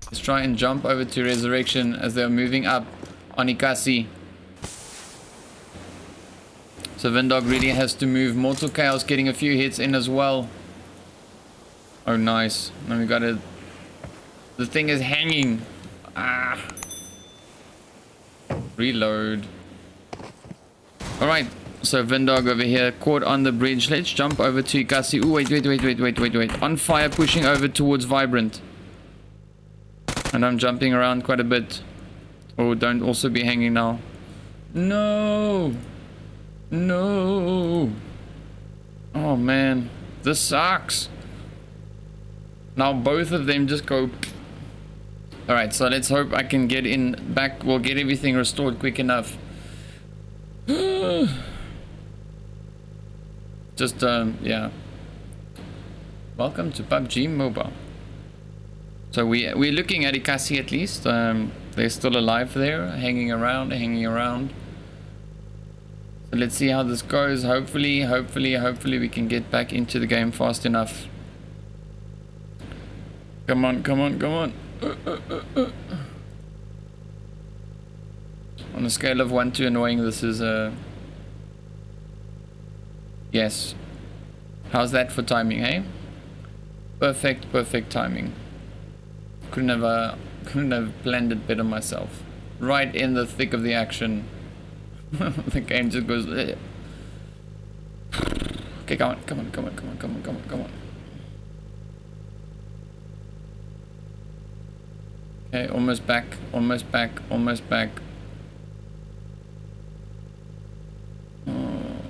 B: Let's try and jump over to Resurrection as they're moving up on Ikasi. So Vindog really has to move. Mortal Chaos getting a few hits in as well. Oh, nice. Now we got it. The thing is hanging. Ah. Reload. Alright. So Vindog over here caught on the bridge. Let's jump over to Ikasi. Ooh, wait. On fire, pushing over towards Vibrant. And I'm jumping around quite a bit. Oh, don't also be hanging now. No. No. Oh man, this sucks. Now both of them just go. Alright, so let's hope I can get in back. We'll get everything restored quick enough. Just yeah. Welcome to PUBG Mobile. So we're looking at Ikasi at least. They're still alive there, hanging around. So let's see how this goes. Hopefully we can get back into the game fast enough. Come on. On a scale of 1 to annoying, this is yes. How's that for timing, hey? Perfect timing. Couldn't have planned it better myself. Right in the thick of the action. The game just goes. Bleh. Okay, come on. Okay, almost back. Oh.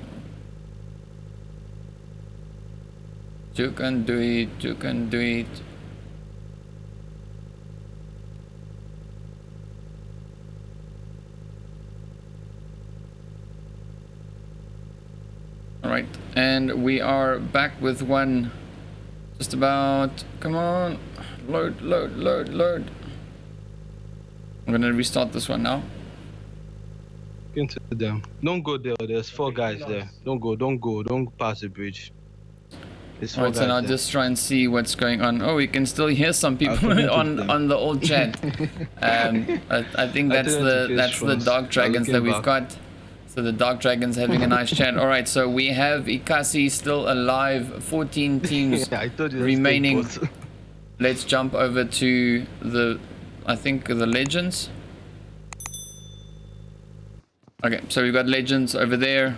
B: You can do it. Alright, and we are back with one. Just about. Come on. Load. I'm gonna restart this one now.
F: Into them. Don't go there. There's 4 guys there. Don't go. Don't pass the bridge. There's 4
B: Alright, so now just try and see what's going on. Oh, we can still hear some people on the old chat. I think that's the Dark Dragons that we've got. So the Dark Dragons having a nice chat. Alright, so we have Ikasi still alive. 14 teams
F: yeah, I told you
B: remaining. let's jump over to the, I think the legends. Okay, so we've got legends over there.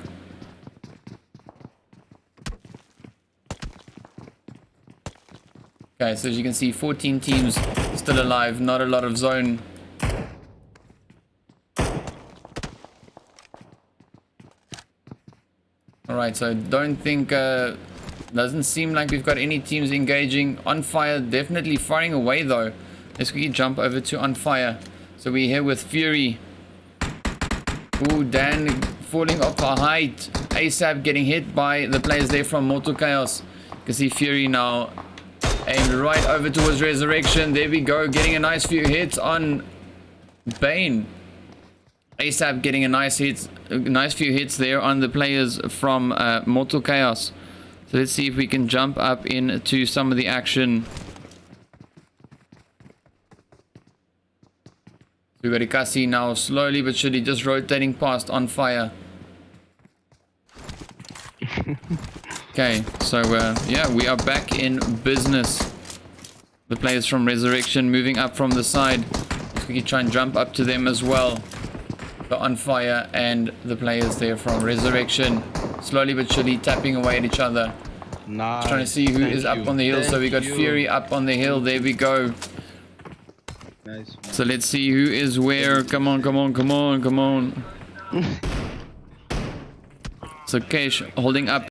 B: Okay, so as you can see, 14 teams still alive, not a lot of zone. Alright, so don't think, doesn't seem like we've got any teams engaging. On fire, definitely firing away though. Let's quickly jump over to on fire. So we're here with Fury. Ooh, Dan falling off a height. ASAP getting hit by the players there from Mortal Chaos. You can see Fury now aimed right over towards Resurrection. There we go, getting a nice few hits on Bane. ASAP getting a nice few hits there on the players from Mortal Chaos. So let's see if we can jump up into some of the action. We've got Ikasi now slowly but surely just rotating past on fire. Okay, so yeah, we are back in business. The players from Resurrection moving up from the side. We can try and jump up to them as well. The on fire and the players there from Resurrection slowly but surely tapping away at each other.
F: Nice.
B: Trying to see who is up on the hill. So we got Fury up on the hill. There we go.
F: Nice, man.
B: So let's see who is where. Come on, come on, come on, come on. So Kesh holding up